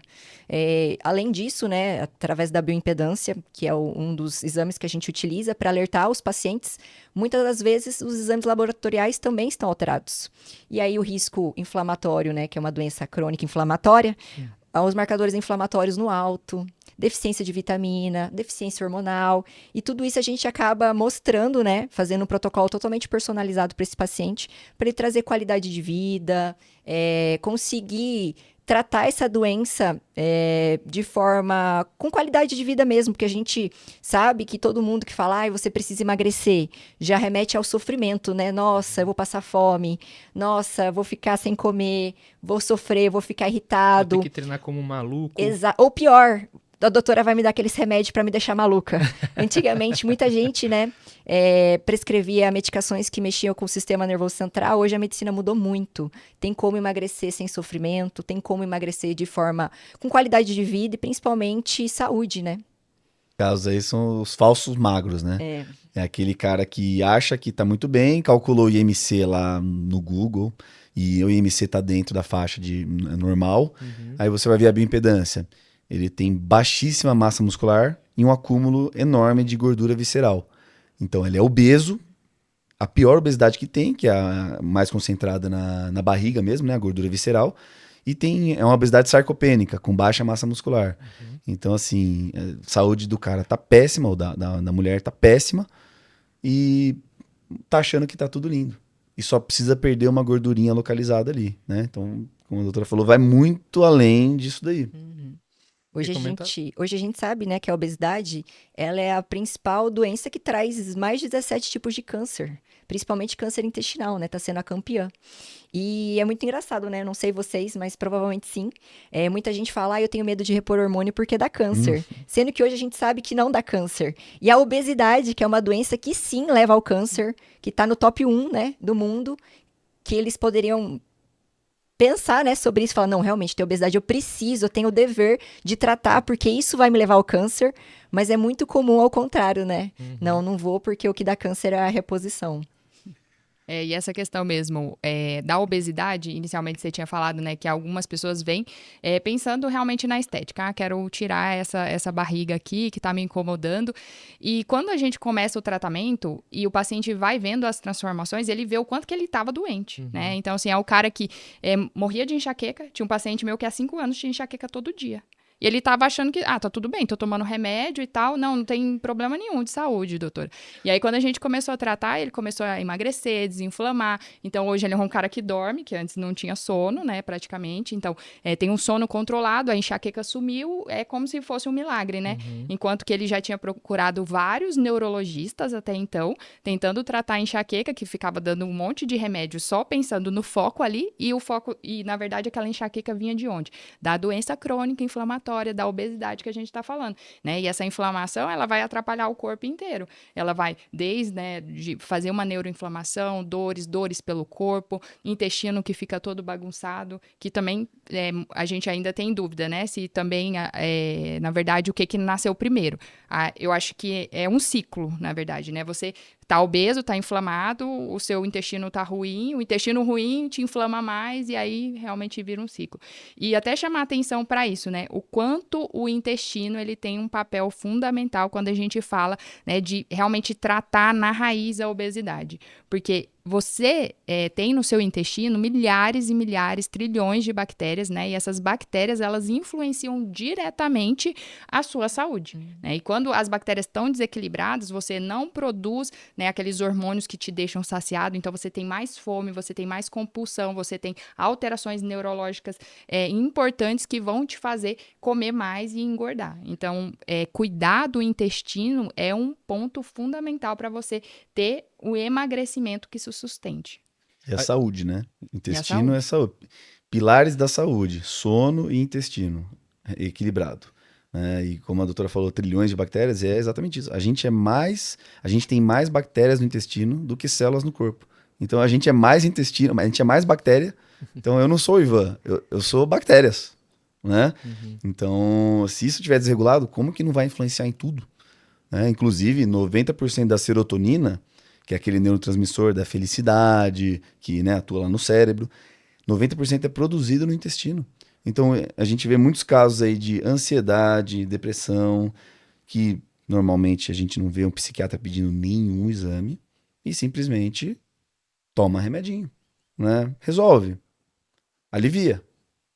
Além disso, né, através da bioimpedância, que é um dos exames que a gente utiliza para alertar os pacientes, muitas das vezes os exames laboratoriais também estão alterados. E aí, o risco inflamatório, né, que é uma doença crônica inflamatória, os marcadores inflamatórios no alto, deficiência de vitamina, deficiência hormonal, e tudo isso a gente acaba mostrando, né, fazendo um protocolo totalmente personalizado para esse paciente, para ele trazer qualidade de vida, conseguir tratar essa doença de forma com qualidade de vida mesmo, porque a gente sabe que todo mundo que fala, você precisa emagrecer, já remete ao sofrimento, né? Nossa, eu vou passar fome, nossa, eu vou ficar sem comer, vou sofrer, vou ficar irritado.
Vou ter que treinar como um maluco.
Ou pior, a doutora vai me dar aqueles remédios para me deixar maluca. Antigamente, muita gente, né, prescrevia medicações que mexiam com o sistema nervoso central. Hoje a medicina mudou muito. Tem como emagrecer sem sofrimento, tem como emagrecer de forma com qualidade de vida e principalmente saúde, né?
Casos aí são os falsos magros, né? É aquele cara que acha que tá muito bem, calculou o IMC lá no Google e o IMC tá dentro da faixa de normal. Aí você vai ver a bioimpedância. Ele tem baixíssima massa muscular e um acúmulo enorme de gordura visceral. Então, ele é obeso, a pior obesidade que tem, que é a mais concentrada na barriga mesmo, né? A gordura visceral. E é uma obesidade sarcopênica, com baixa massa muscular. Então, assim, a saúde do cara tá péssima, ou da mulher tá péssima, e tá achando que tá tudo lindo. E só precisa perder uma gordurinha localizada ali, né? Então, como a doutora falou, vai muito além disso daí.
Hoje a gente sabe, né, que a obesidade, ela é a principal doença que traz mais de 17 tipos de câncer, principalmente câncer intestinal, né, tá sendo a campeã. E é muito engraçado, né, não sei vocês, mas provavelmente sim. Muita gente fala, eu tenho medo de repor hormônio porque dá câncer, sendo que hoje a gente sabe que não dá câncer. E a obesidade, que é uma doença que sim leva ao câncer, que tá no top 1, né, do mundo, que eles poderiam pensar, né, sobre isso, falar, não, realmente, ter obesidade eu preciso, eu tenho o dever de tratar, porque isso vai me levar ao câncer, mas é muito comum ao contrário, né? Não vou porque o que dá câncer é a reposição.
E essa questão mesmo da obesidade, inicialmente você tinha falado, né, que algumas pessoas vêm pensando realmente na estética. Quero tirar essa barriga aqui que está me incomodando. E quando a gente começa o tratamento e o paciente vai vendo as transformações, ele vê o quanto que ele estava doente, né? Então, assim, é o cara que morria de enxaqueca. Tinha um paciente meu que há 5 anos tinha enxaqueca todo dia. E ele tava achando que, tá tudo bem, tô tomando remédio e tal. Não tem problema nenhum de saúde, doutora. E aí, quando a gente começou a tratar, ele começou a emagrecer, desinflamar. Então, hoje ele é um cara que dorme, que antes não tinha sono, né, praticamente. Então, tem um sono controlado, a enxaqueca sumiu, é como se fosse um milagre, né? Enquanto que ele já tinha procurado vários neurologistas até então, tentando tratar a enxaqueca, que ficava dando um monte de remédio só pensando no foco ali. E, na verdade, aquela enxaqueca vinha de onde? Da doença crônica inflamatória, da obesidade que a gente está falando, né? E essa inflamação, ela vai atrapalhar o corpo inteiro. Ela vai desde, né, de fazer uma neuroinflamação, dores pelo corpo, intestino que fica todo bagunçado, que também a gente ainda tem dúvida, né? Se também, na verdade, o que nasceu primeiro. Eu acho que é um ciclo, na verdade, né? Você tá obeso, tá inflamado, o seu intestino tá ruim, o intestino ruim te inflama mais e aí realmente vira um ciclo. E até chamar atenção para isso, né? O quanto o intestino ele tem um papel fundamental quando a gente fala, né, de realmente tratar na raiz a obesidade. Porque você tem no seu intestino milhares e milhares, trilhões de bactérias, né? E essas bactérias, elas influenciam diretamente a sua saúde, né? E quando as bactérias estão desequilibradas, você não produz, né, aqueles hormônios que te deixam saciado, então você tem mais fome, você tem mais compulsão, você tem alterações neurológicas importantes que vão te fazer comer mais e engordar. Então, cuidar do intestino é um ponto fundamental para você ter o emagrecimento que isso sustente.
E a saúde, né? Intestino é saúde. Pilares da saúde, sono e intestino equilibrado. E como a doutora falou, trilhões de bactérias, é exatamente isso. A gente tem mais bactérias no intestino do que células no corpo. Então a gente é mais intestino, a gente é mais bactéria. Então eu não sou o Ivan, eu sou bactérias, né? Então, se isso estiver desregulado, como que não vai influenciar em tudo? Inclusive, 90% da serotonina, que é aquele neurotransmissor da felicidade, que, né, atua lá no cérebro, 90% é produzido no intestino. Então, a gente vê muitos casos aí de ansiedade, depressão, que normalmente a gente não vê um psiquiatra pedindo nenhum exame e simplesmente toma remedinho, né? Resolve, alivia,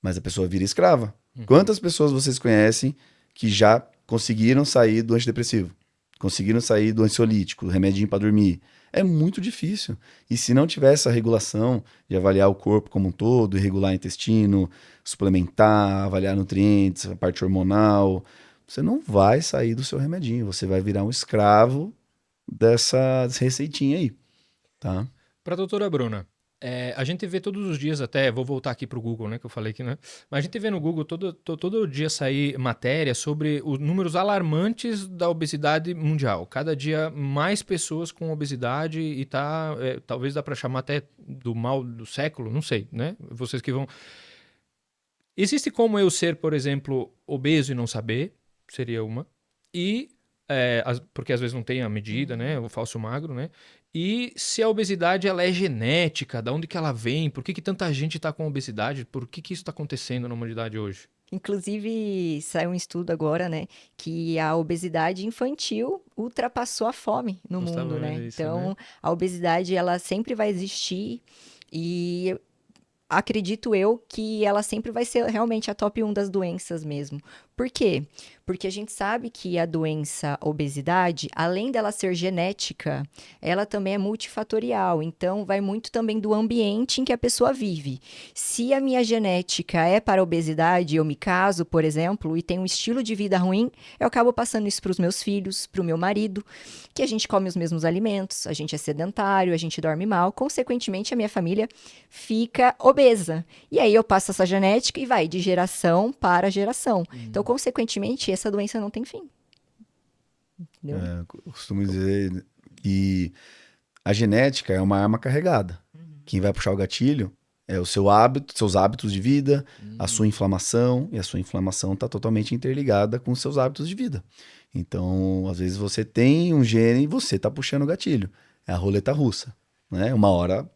mas a pessoa vira escrava. Quantas pessoas vocês conhecem que já conseguiram sair do antidepressivo? Conseguiram sair do ansiolítico, remedinho para dormir? É muito difícil. E se não tiver essa regulação de avaliar o corpo como um todo, regular o intestino, suplementar, avaliar nutrientes, a parte hormonal, você não vai sair do seu remedinho. Você vai virar um escravo dessa receitinha aí, tá?
Para a doutora Bruna, a gente vê todos os dias até, vou voltar aqui para o Google, né, que eu falei que, né, mas a gente vê no Google todo dia sair matéria sobre os números alarmantes da obesidade mundial. Cada dia mais pessoas com obesidade e talvez dá para chamar até do mal do século, não sei, né? Vocês que vão... Existe como eu ser, por exemplo, obeso e não saber, seria uma, e porque às vezes não tem a medida, né, o falso magro, né? E se a obesidade ela é genética, da onde que ela vem, por que tanta gente está com obesidade, por que isso está acontecendo na humanidade hoje?
Inclusive, saiu um estudo agora, né, que a obesidade infantil ultrapassou a fome no mundo, né? Então, a obesidade, ela sempre vai existir e acredito eu que ela sempre vai ser realmente a top 1 das doenças mesmo. Por quê? Porque a gente sabe que a doença obesidade, além dela ser genética, ela também é multifatorial. Então, vai muito também do ambiente em que a pessoa vive. Se a minha genética é para a obesidade, eu me caso, por exemplo, e tenho um estilo de vida ruim, eu acabo passando isso para os meus filhos, para o meu marido, que a gente come os mesmos alimentos, a gente é sedentário, a gente dorme mal. Consequentemente, a minha família fica obesa. E aí eu passo essa genética e vai de geração para geração. Então, consequentemente, essa doença não tem fim. Entendeu?
Eu costumo dizer que a genética é uma arma carregada. Quem vai puxar o gatilho É o seu hábito, seus hábitos de vida, a sua inflamação, e a sua inflamação está totalmente interligada com os seus hábitos de vida. Então, às vezes você tem um gene e você está puxando o gatilho. É a roleta russa, né? Uma hora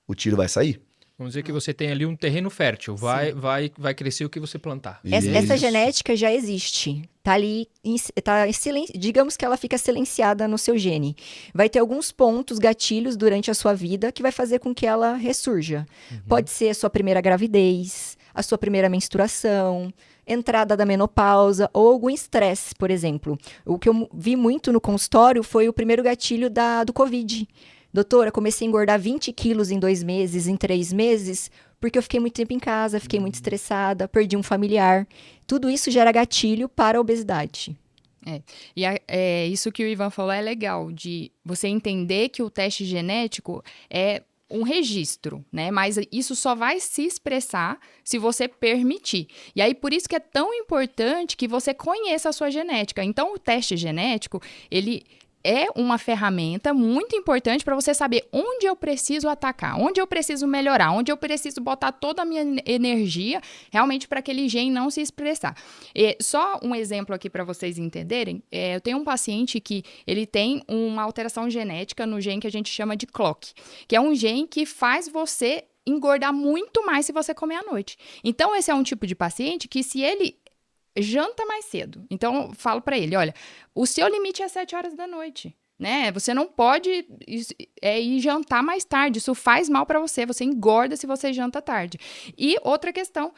o tiro vai sair.
Vamos dizer que você tem ali um terreno fértil, vai crescer o que você plantar.
Essa
Isso.
genética já existe. Tá ali, digamos que ela fica silenciada no seu gene. Vai ter alguns pontos, gatilhos durante a sua vida que vai fazer com que ela ressurja. Pode ser a sua primeira gravidez, a sua primeira menstruação, entrada da menopausa ou algum estresse, por exemplo. O que eu vi muito no consultório foi o primeiro gatilho do Covid. Doutora, comecei a engordar 20 quilos em 2 meses, em 3 meses, porque eu fiquei muito tempo em casa, fiquei muito estressada, perdi um familiar. Tudo isso gera gatilho para a obesidade.
E isso que o Ivan falou é legal, de você entender que o teste genético é um registro, né? Mas isso só vai se expressar se você permitir. E aí, por isso que é tão importante que você conheça a sua genética. Então, o teste genético, ele é uma ferramenta muito importante para você saber onde eu preciso atacar, onde eu preciso melhorar, onde eu preciso botar toda a minha energia realmente para aquele gene não se expressar. Só um exemplo aqui para vocês entenderem, eu tenho um paciente que ele tem uma alteração genética no gene que a gente chama de CLOCK, que é um gene que faz você engordar muito mais se você comer à noite. Então, esse é um tipo de paciente que se ele janta mais cedo. Então, eu falo para ele, olha, o seu limite é 7 horas da noite, né? Você não pode ir jantar mais tarde, isso faz mal para você engorda se você janta tarde. E outra questão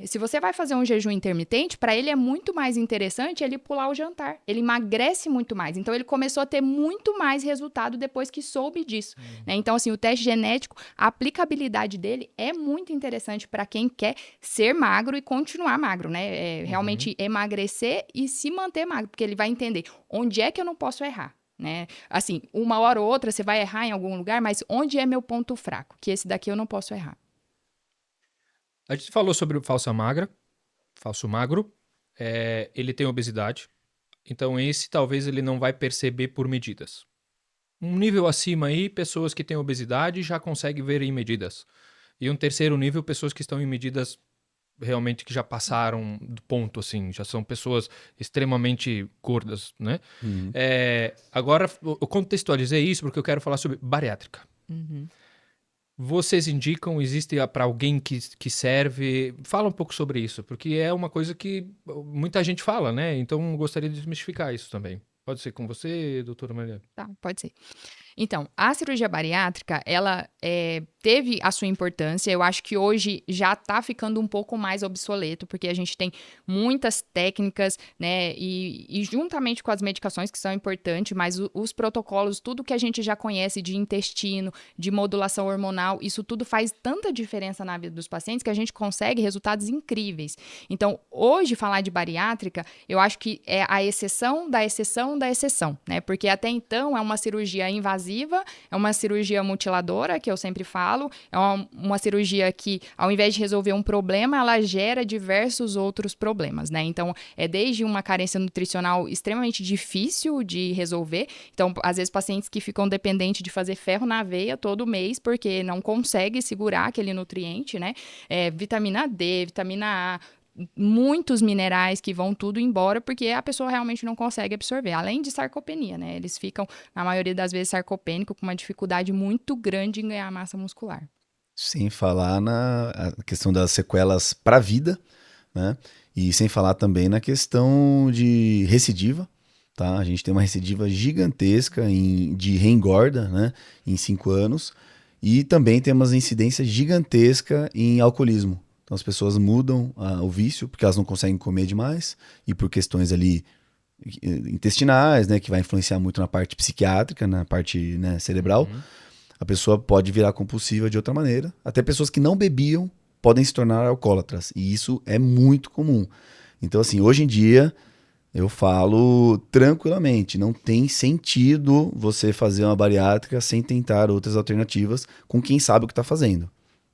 se você vai fazer um jejum intermitente, para ele é muito mais interessante ele pular o jantar, ele emagrece muito mais. Então, ele começou a ter muito mais resultado depois que soube disso, né? Então, assim, o teste genético, a aplicabilidade dele é muito interessante para quem quer ser magro e continuar magro, né? Realmente emagrecer e se manter magro, porque ele vai entender onde é que eu não posso errar. Né? Assim, uma hora ou outra você vai errar em algum lugar, mas onde é meu ponto fraco? Que esse daqui eu não posso errar.
A gente falou sobre o falso magro, ele tem obesidade, então esse talvez ele não vai perceber por medidas. Um nível acima aí, pessoas que têm obesidade já conseguem ver em medidas. E um terceiro nível, pessoas que estão em medidas realmente que já passaram do ponto, assim, já são pessoas extremamente gordas, né? Agora, eu contextualizei isso porque eu quero falar sobre bariátrica. Vocês indicam, existe para alguém que serve? Fala um pouco sobre isso, porque é uma coisa que muita gente fala, né? Então, eu gostaria de desmistificar isso também. Pode ser com você, doutora Maria?
Tá, pode ser. Então, a cirurgia bariátrica, ela teve a sua importância. Eu acho que hoje já está ficando um pouco mais obsoleto, porque a gente tem muitas técnicas, né? E juntamente com as medicações que são importantes, mas os protocolos, tudo que a gente já conhece de intestino, de modulação hormonal, isso tudo faz tanta diferença na vida dos pacientes que a gente consegue resultados incríveis. Então, hoje, falar de bariátrica, eu acho que é a exceção da exceção da exceção, né? Porque até então é uma cirurgia invasiva, é uma cirurgia mutiladora, que eu sempre falo, é uma cirurgia que, ao invés de resolver um problema, ela gera diversos outros problemas, né? Então, é desde uma carência nutricional extremamente difícil de resolver. Então, às vezes, pacientes que ficam dependentes de fazer ferro na veia todo mês, porque não consegue segurar aquele nutriente, né? Vitamina D, vitamina A, muitos minerais que vão tudo embora porque a pessoa realmente não consegue absorver, além de sarcopenia, né? Eles ficam, na maioria das vezes, sarcopênicos, com uma dificuldade muito grande em ganhar massa muscular.
Sem falar na questão das sequelas para a vida, né? E sem falar também na questão de recidiva, tá? A gente tem uma recidiva gigantesca de reengorda, né? Em 5 anos. E também temos uma incidência gigantesca em alcoolismo. Então as pessoas mudam o vício porque elas não conseguem comer demais e por questões ali intestinais, né, que vai influenciar muito na parte psiquiátrica, na parte, né, cerebral. A pessoa pode virar compulsiva de outra maneira. Até pessoas que não bebiam podem se tornar alcoólatras e isso é muito comum. Então, assim, hoje em dia eu falo tranquilamente, não tem sentido você fazer uma bariátrica sem tentar outras alternativas com quem sabe o que está fazendo.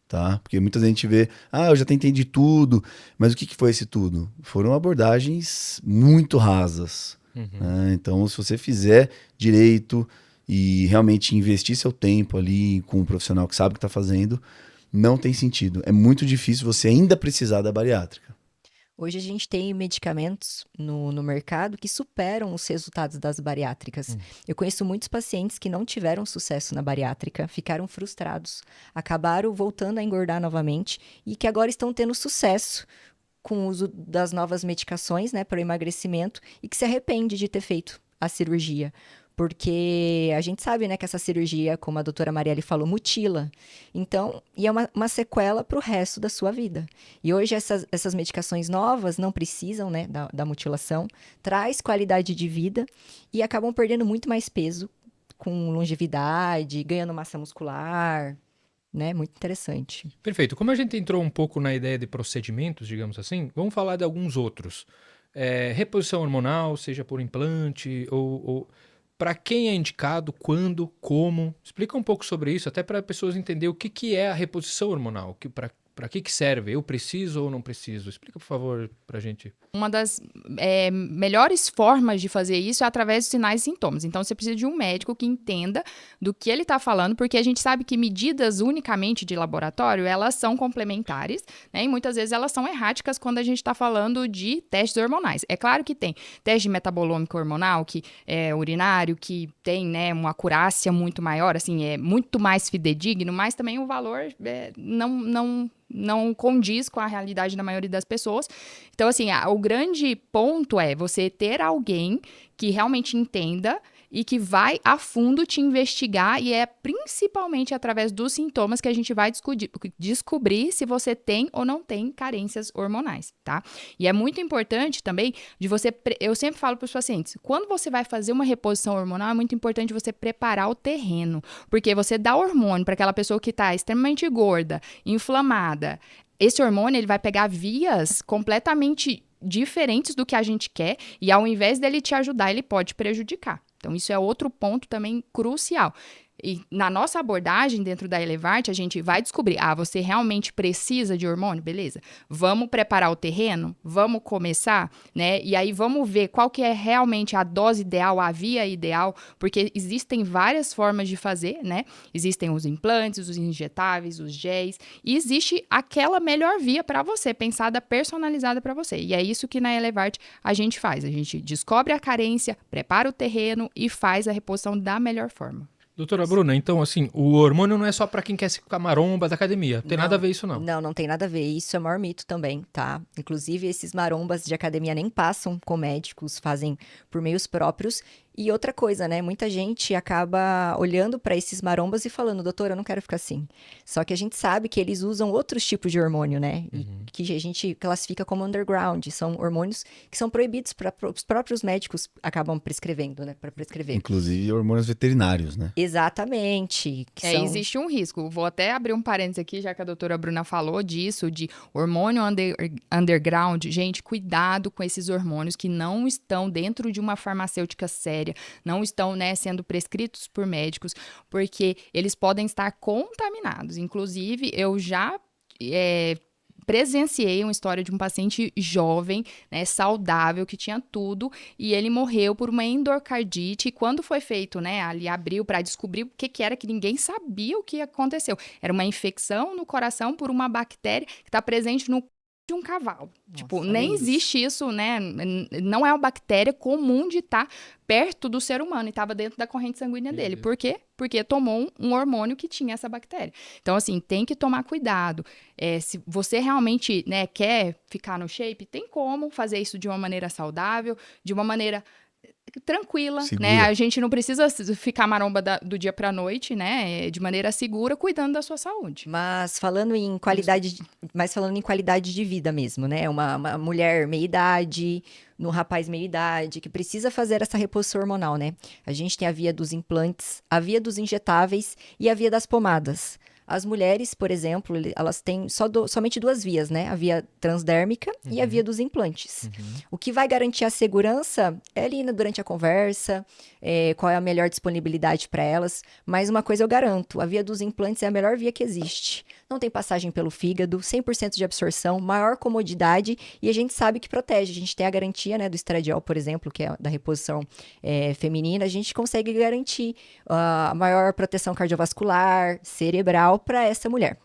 Tá? Porque muita gente vê, eu já tentei de tudo, mas o que foi esse tudo? Foram abordagens muito rasas. Né? Então, se você fizer direito e realmente investir seu tempo ali com um profissional que sabe o que está fazendo, não tem sentido. É muito difícil você ainda precisar da bariátrica.
Hoje a gente tem medicamentos no mercado que superam os resultados das bariátricas. Eu conheço muitos pacientes que não tiveram sucesso na bariátrica, ficaram frustrados, acabaram voltando a engordar novamente e que agora estão tendo sucesso com o uso das novas medicações, né, para o emagrecimento e que se arrepende de ter feito a cirurgia. Porque a gente sabe, né, que essa cirurgia, como a doutora Marielle falou, mutila. Então, e é uma sequela para o resto da sua vida. E hoje essas medicações novas não precisam, né, da mutilação, traz qualidade de vida e acabam perdendo muito mais peso com longevidade, ganhando massa muscular, né? Muito interessante.
Perfeito. Como a gente entrou um pouco na ideia de procedimentos, digamos assim, vamos falar de alguns outros. Reposição hormonal, seja por implante ou para quem é indicado, quando, como? Explica um pouco sobre isso, até para as pessoas entenderem o que é a reposição hormonal, para que serve, eu preciso ou não preciso? Explica, por favor, para a gente.
Uma das melhores formas de fazer isso é através dos sinais e sintomas. Então, você precisa de um médico que entenda do que ele está falando, porque a gente sabe que medidas unicamente de laboratório, elas são complementares, né? E muitas vezes elas são erráticas quando a gente está falando de testes hormonais. É claro que tem teste de metabolômico hormonal, que é urinário, que tem, né, uma acurácia muito maior, assim, é muito mais fidedigno, mas também o valor não condiz com a realidade da maioria das pessoas. Então, assim, o grande ponto é você ter alguém que realmente entenda e que vai a fundo te investigar, e é principalmente através dos sintomas que a gente vai descobrir se você tem ou não tem carências hormonais, tá? E é muito importante também de você, eu sempre falo para os pacientes, quando você vai fazer uma reposição hormonal, é muito importante você preparar o terreno, porque você dá hormônio para aquela pessoa que está extremamente gorda, inflamada. Esse hormônio, ele vai pegar vias completamente diferentes do que a gente quer, e ao invés dele te ajudar, ele pode te prejudicar. Então, isso é outro ponto também crucial. E na nossa abordagem dentro da Elevarte, a gente vai descobrir, você realmente precisa de hormônio? Beleza. Vamos preparar o terreno? Vamos começar, né? E aí vamos ver qual que é realmente a dose ideal, a via ideal, porque existem várias formas de fazer, né? Existem os implantes, os injetáveis, os géis, e existe aquela melhor via para você, pensada, personalizada para você. E é isso que na Elevarte a gente faz. A gente descobre a carência, prepara o terreno e faz a reposição da melhor forma.
Doutora Bruna, então, assim, o hormônio não é só para quem quer ficar maromba da academia. Não tem nada a ver isso, não.
Não tem nada a ver. Isso é o maior mito também, tá? Inclusive, esses marombas de academia nem passam com médicos, fazem por meios próprios. E outra coisa, né? Muita gente acaba olhando para esses marombas e falando, doutora, eu não quero ficar assim. Só que a gente sabe que eles usam outros tipos de hormônio, né? E que a gente classifica como underground. São hormônios que são proibidos para os próprios médicos acabam prescrevendo, né? Para prescrever.
Inclusive hormônios veterinários, né?
Exatamente.
Existe um risco. Vou até abrir um parênteses aqui, já que a doutora Bruna falou disso, de hormônio underground. Gente, cuidado com esses hormônios que não estão dentro de uma farmacêutica séria, não estão, né, sendo prescritos por médicos, porque eles podem estar contaminados. Inclusive, eu já presenciei uma história de um paciente jovem, né, saudável, que tinha tudo, e ele morreu por uma endocardite. E quando foi feito, né, ali abriu para descobrir o que era, que ninguém sabia o que aconteceu. Era uma infecção no coração por uma bactéria que está presente no de um cavalo. Nossa, tipo, nem existe isso, né? Não é uma bactéria comum de estar perto do ser humano e estava dentro da corrente sanguínea dele. Por quê? Porque tomou um hormônio que tinha essa bactéria. Então, assim, tem que tomar cuidado. Se você realmente, né, quer ficar no shape, tem como fazer isso de uma maneira saudável, de uma maneira tranquila, segura, né? A gente não precisa ficar maromba do dia para a noite, né? De maneira segura, cuidando da sua saúde.
Mas falando em qualidade de vida mesmo, né? Uma mulher meia-idade, no rapaz meia-idade, que precisa fazer essa reposição hormonal, né? A gente tem a via dos implantes, a via dos injetáveis e a via das pomadas. As mulheres, por exemplo, elas têm somente duas vias, né? A via transdérmica e a via dos implantes. O que vai garantir a segurança é ali durante a conversa, qual é a melhor disponibilidade para elas. Mas uma coisa eu garanto, a via dos implantes é a melhor via que existe. Não tem passagem pelo fígado, 100% de absorção, maior comodidade e a gente sabe que protege. A gente tem a garantia, né, do estradiol, por exemplo, que é da reposição feminina. A gente consegue garantir a maior proteção cardiovascular, cerebral para essa mulher.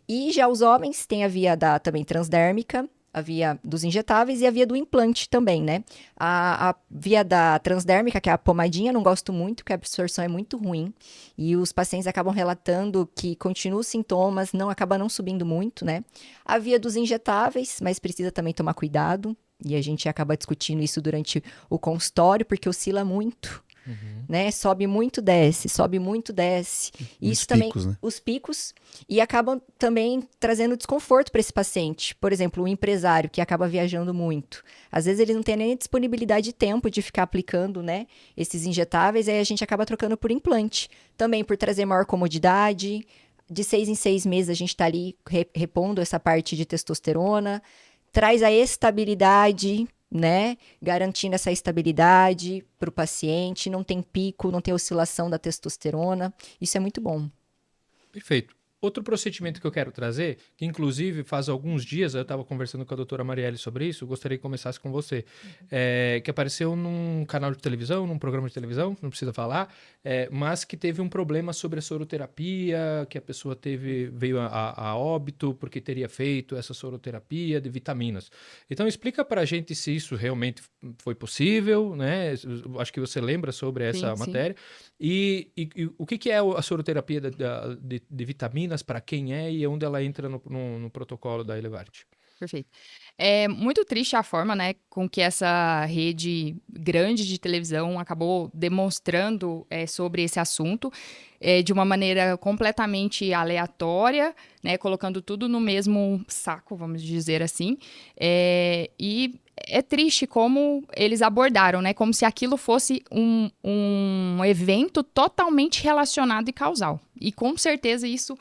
E já os homens têm a via também transdérmica, a via dos injetáveis e a via do implante também, né? A via da transdérmica, que é a pomadinha, não gosto muito, porque a absorção é muito ruim. E os pacientes acabam relatando que continuam os sintomas, acaba não subindo muito, né? A via dos injetáveis, mas precisa também tomar cuidado. E a gente acaba discutindo isso durante o consultório, porque oscila muito. Né? Sobe muito, desce, sobe muito, desce. E isso também,
né?
os picos, e acabam também trazendo desconforto para esse paciente. Por exemplo, o empresário que acaba viajando muito. Às vezes ele não tem nem disponibilidade de tempo de ficar aplicando, né, esses injetáveis, aí a gente acaba trocando por implante. Também por trazer maior comodidade. De 6 em 6 meses a gente está ali repondo essa parte de testosterona. Traz a estabilidade, né? Garantindo essa estabilidade para o paciente, não tem pico, não tem oscilação da testosterona. Isso é muito bom.
Perfeito. Outro procedimento que eu quero trazer, que inclusive faz alguns dias eu estava conversando com a doutora Marielle sobre isso, gostaria que começasse com você, que apareceu num canal de televisão, num programa de televisão, não precisa falar, mas que teve um problema sobre a soroterapia, que a pessoa veio a óbito porque teria feito essa soroterapia de vitaminas. Então explica para a gente se isso realmente foi possível, né? Acho que você lembra sobre essa matéria. E o que é a soroterapia de vitaminas, para quem é e onde ela entra no protocolo da Elevart?
Perfeito. É muito triste a forma, né, com que essa rede grande de televisão acabou demonstrando sobre esse assunto de uma maneira completamente aleatória, né, colocando tudo no mesmo saco, vamos dizer assim. E é triste como eles abordaram, né, como se aquilo fosse um evento totalmente relacionado e causal. E com certeza isso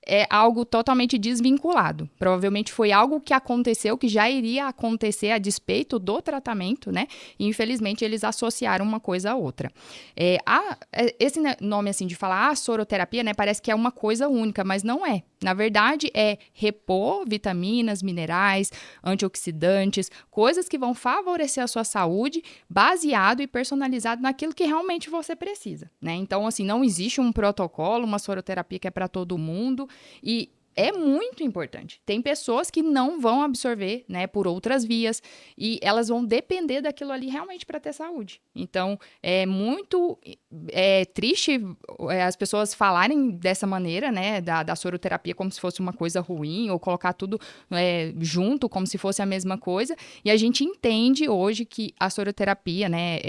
é algo totalmente desvinculado. Provavelmente foi algo que aconteceu, que já iria acontecer a despeito do tratamento, né? E infelizmente eles associaram uma coisa a outra. Esse nome assim de falar soroterapia, né? Parece que é uma coisa única, mas não é. Na verdade, é repor vitaminas, minerais, antioxidantes, coisas que vão favorecer a sua saúde, baseado e personalizado naquilo que realmente você precisa, né? Então, assim, não existe um protocolo, uma soroterapia que é para todo mundo. E é muito importante. Tem pessoas que não vão absorver, né, por outras vias e elas vão depender daquilo ali realmente para ter saúde. Então, é muito triste as pessoas falarem dessa maneira, né, da soroterapia como se fosse uma coisa ruim ou colocar tudo junto como se fosse a mesma coisa. E a gente entende hoje que a soroterapia, né,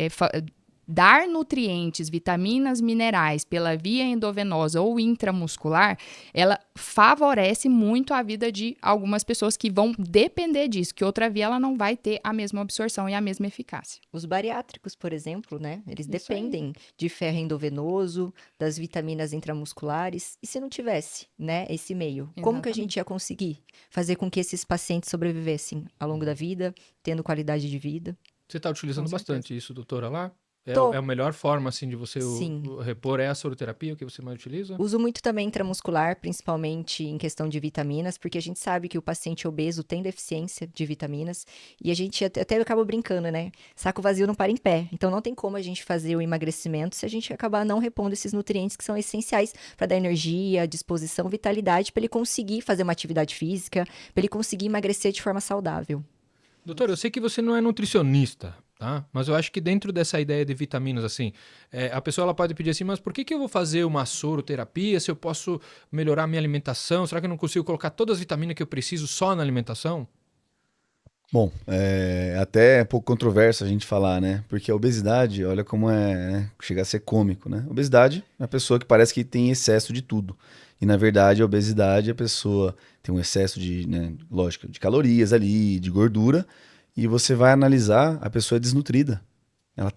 dar nutrientes, vitaminas, minerais pela via endovenosa ou intramuscular, ela favorece muito a vida de algumas pessoas que vão depender disso, que outra via ela não vai ter a mesma absorção e a mesma eficácia.
Os bariátricos, por exemplo, né? Eles dependem de ferro endovenoso, das vitaminas intramusculares. E se não tivesse, né, esse meio, como que a gente ia conseguir fazer com que esses pacientes sobrevivessem ao longo da vida, tendo qualidade de vida?
Você está utilizando bastante isso, doutora, lá? É a melhor forma, assim, de você repor a soroterapia, o que você mais utiliza?
Uso muito também intramuscular, principalmente em questão de vitaminas, porque a gente sabe que o paciente obeso tem deficiência de vitaminas, e a gente até acaba brincando, né? Saco vazio não para em pé, então não tem como a gente fazer o emagrecimento se a gente acabar não repondo esses nutrientes que são essenciais para dar energia, disposição, vitalidade, para ele conseguir fazer uma atividade física, para ele conseguir emagrecer de forma saudável.
Doutora, eu sei que você não é nutricionista, tá? Mas eu acho que dentro dessa ideia de vitaminas, assim, a pessoa ela pode pedir assim, mas por que eu vou fazer uma soroterapia se eu posso melhorar a minha alimentação? Será que eu não consigo colocar todas as vitaminas que eu preciso só na alimentação?
Bom, até é pouco controverso a gente falar, né? Porque a obesidade, olha como chega a ser cômico, né? Obesidade é a pessoa que parece que tem excesso de tudo. E, na verdade, a obesidade, a pessoa tem um excesso de, né, lógico, de calorias ali, de gordura, e você vai analisar, a pessoa é desnutrida. Ela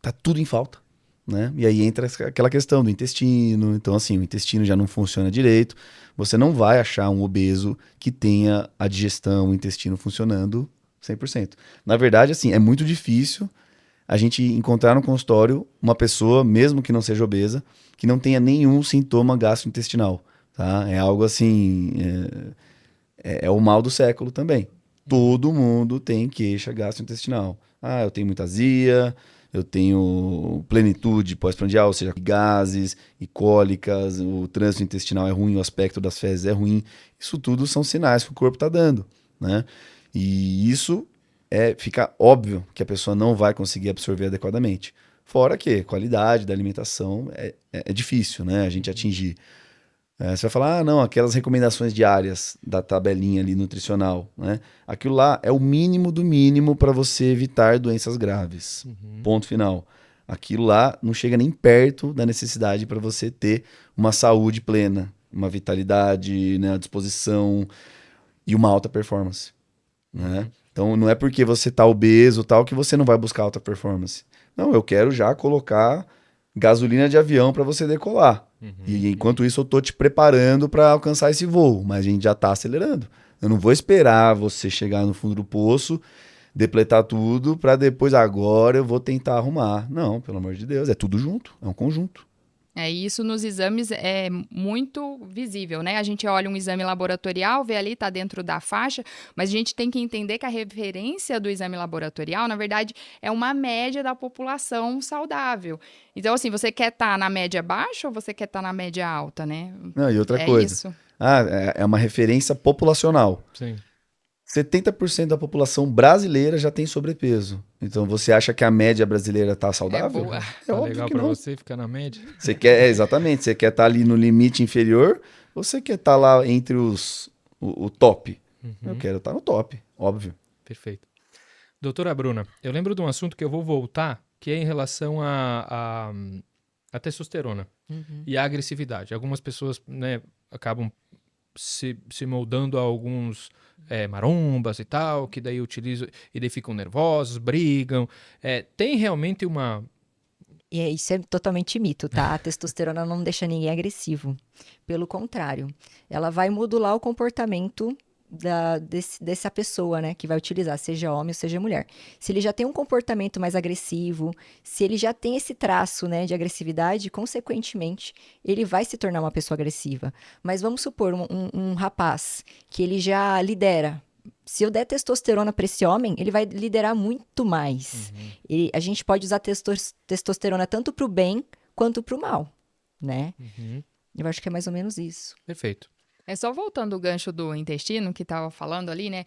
tá tudo em falta, né? E aí entra aquela questão do intestino. Então, assim, o intestino já não funciona direito. Você não vai achar um obeso que tenha a digestão, o intestino funcionando 100%. Na verdade, assim, é muito difícil a gente encontrar no consultório uma pessoa, mesmo que não seja obesa, que não tenha nenhum sintoma gastrointestinal, tá? É algo assim, é o mal do século também. Todo mundo tem queixa gastrointestinal. Ah, eu tenho muita azia, eu tenho plenitude pós-prandial, ou seja, gases e cólicas, o trânsito intestinal é ruim, o aspecto das fezes é ruim. Isso tudo são sinais que o corpo está dando, né? E isso fica óbvio que a pessoa não vai conseguir absorver adequadamente. Fora que a qualidade da alimentação é difícil, né? A gente atingir. Você vai falar, não, aquelas recomendações diárias da tabelinha ali nutricional, né? Aquilo lá é o mínimo do mínimo para você evitar doenças graves. Ponto final. Aquilo lá não chega nem perto da necessidade para você ter uma saúde plena, uma vitalidade, né, a disposição e uma alta performance, né? Então não é porque você tá obeso tal que você não vai buscar alta performance. Não, eu quero já colocar gasolina de avião para você decolar. E enquanto isso eu tô te preparando para alcançar esse voo, mas a gente já tá acelerando. Eu não vou esperar você chegar no fundo do poço, depletar tudo para depois agora eu vou tentar arrumar. Não, pelo amor de Deus, é tudo junto, é um conjunto.
Isso nos exames é muito visível, né? A gente olha um exame laboratorial, vê ali, tá dentro da faixa, mas a gente tem que entender que a referência do exame laboratorial, na verdade, é uma média da população saudável. Então, assim, você quer estar na média baixa ou você quer estar na média alta, né?
Não, e outra coisa.
Isso.
É uma referência populacional.
Sim.
70% da população brasileira já tem sobrepeso. Então você acha que a média brasileira está saudável?
boa.
É
Tá
óbvio
legal
que
pra
não.
você ficar na média?
Você quer, exatamente, você quer estar ali no limite inferior ou você quer estar lá entre o top? Eu quero estar no top, óbvio.
Perfeito. Doutora Bruna, eu lembro de um assunto que eu vou voltar, que é em relação a testosterona e a agressividade. Algumas pessoas, né, acabam se moldando a alguns marombas e tal, que daí utilizam e daí ficam nervosos, brigam. Tem realmente uma...
E isso é totalmente mito, tá? A testosterona não deixa ninguém agressivo. Pelo contrário, ela vai modular o comportamento dessa pessoa, né, que vai utilizar, seja homem ou seja mulher. Se ele já tem um comportamento mais agressivo, se ele já tem esse traço, né, de agressividade, consequentemente, ele vai se tornar uma pessoa agressiva. Mas vamos supor um rapaz que ele já lidera. Se eu der testosterona para esse homem, ele vai liderar muito mais. A gente pode usar testosterona tanto para o bem quanto para o mal, né? Eu acho que é mais ou menos isso.
Perfeito.
Só voltando o gancho do intestino, que estava falando ali, né?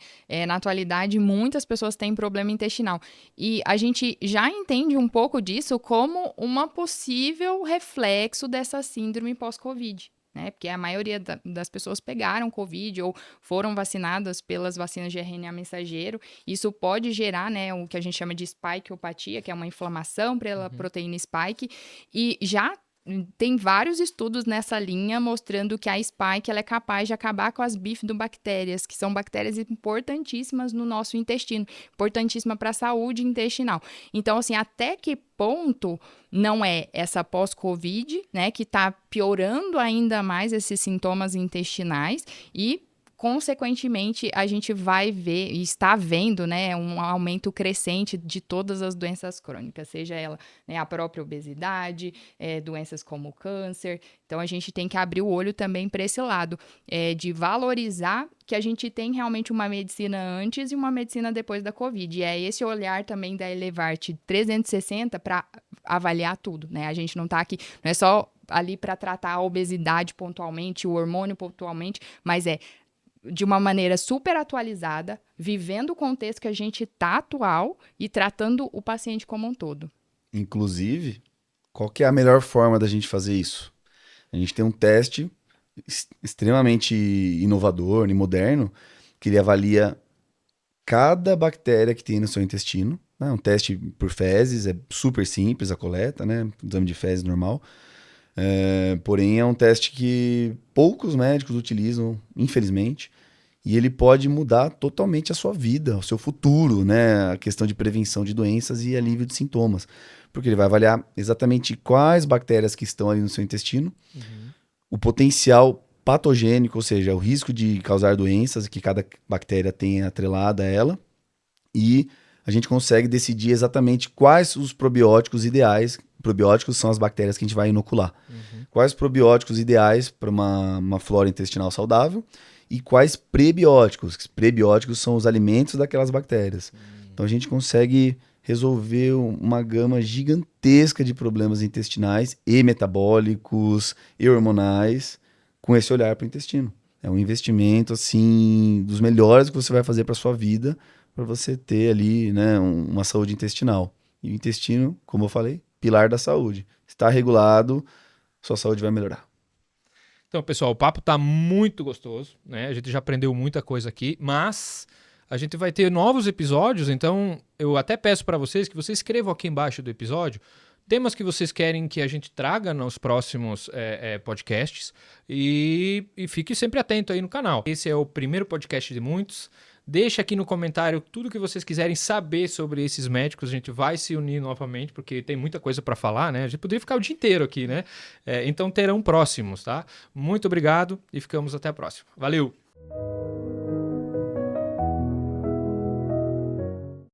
Na atualidade, muitas pessoas têm problema intestinal. E a gente já entende um pouco disso como uma possível reflexo dessa síndrome pós-Covid. Né? Porque a maioria das pessoas pegaram Covid ou foram vacinadas pelas vacinas de RNA mensageiro. Isso pode gerar, né, o que a gente chama de spikeopatia, que é uma inflamação pela proteína spike. E já tem vários estudos nessa linha mostrando que a spike ela é capaz de acabar com as bifidobactérias, que são bactérias importantíssimas no nosso intestino, importantíssima para a saúde intestinal. Então, assim, até que ponto não é essa pós-Covid, né, que está piorando ainda mais esses sintomas intestinais e consequentemente, a gente vai ver e está vendo, né, um aumento crescente de todas as doenças crônicas, seja ela, né, a própria obesidade, doenças como o câncer. Então, a gente tem que abrir o olho também para esse lado, de valorizar que a gente tem realmente uma medicina antes e uma medicina depois da Covid. E é esse olhar também da Elevarte 360 para avaliar tudo, né? A gente não está aqui, não é só ali para tratar a obesidade pontualmente, o hormônio pontualmente, mas de uma maneira super atualizada, vivendo o contexto que a gente está atual e tratando o paciente como um todo.
Inclusive, qual que é a melhor forma da gente fazer isso? A gente tem um teste extremamente inovador e moderno, que ele avalia cada bactéria que tem no seu intestino. Né? Um teste por fezes, é super simples a coleta, né? Exame de fezes normal. Porém, é um teste que poucos médicos utilizam, infelizmente, e ele pode mudar totalmente a sua vida, o seu futuro, né? A questão de prevenção de doenças e alívio de sintomas. Porque ele vai avaliar exatamente quais bactérias que estão ali no seu intestino, o potencial patogênico, ou seja, o risco de causar doenças que cada bactéria tem atrelada a ela, e a gente consegue decidir exatamente quais os probióticos ideais. Probióticos são as bactérias que a gente vai inocular. Quais probióticos ideais para uma flora intestinal saudável e quais prebióticos. Prebióticos são os alimentos daquelas bactérias. Então a gente consegue resolver uma gama gigantesca de problemas intestinais e metabólicos e hormonais com esse olhar para o intestino. É um investimento, assim, dos melhores que você vai fazer para sua vida, para você ter ali, né, uma saúde intestinal. E o intestino, como eu falei, pilar da saúde. Está regulado, sua saúde vai melhorar.
Então, pessoal, o papo tá muito gostoso, né? A gente já aprendeu muita coisa aqui, mas a gente vai ter novos episódios, então eu até peço para vocês que vocês escrevam aqui embaixo do episódio temas que vocês querem que a gente traga nos próximos podcasts e fique sempre atento aí no canal. Esse é o primeiro podcast de muitos. Deixa aqui no comentário tudo que vocês quiserem saber sobre esses médicos. A gente vai se unir novamente, porque tem muita coisa para falar, né? A gente poderia ficar o dia inteiro aqui, né? Então terão próximos, tá? Muito obrigado e ficamos até a próxima. Valeu!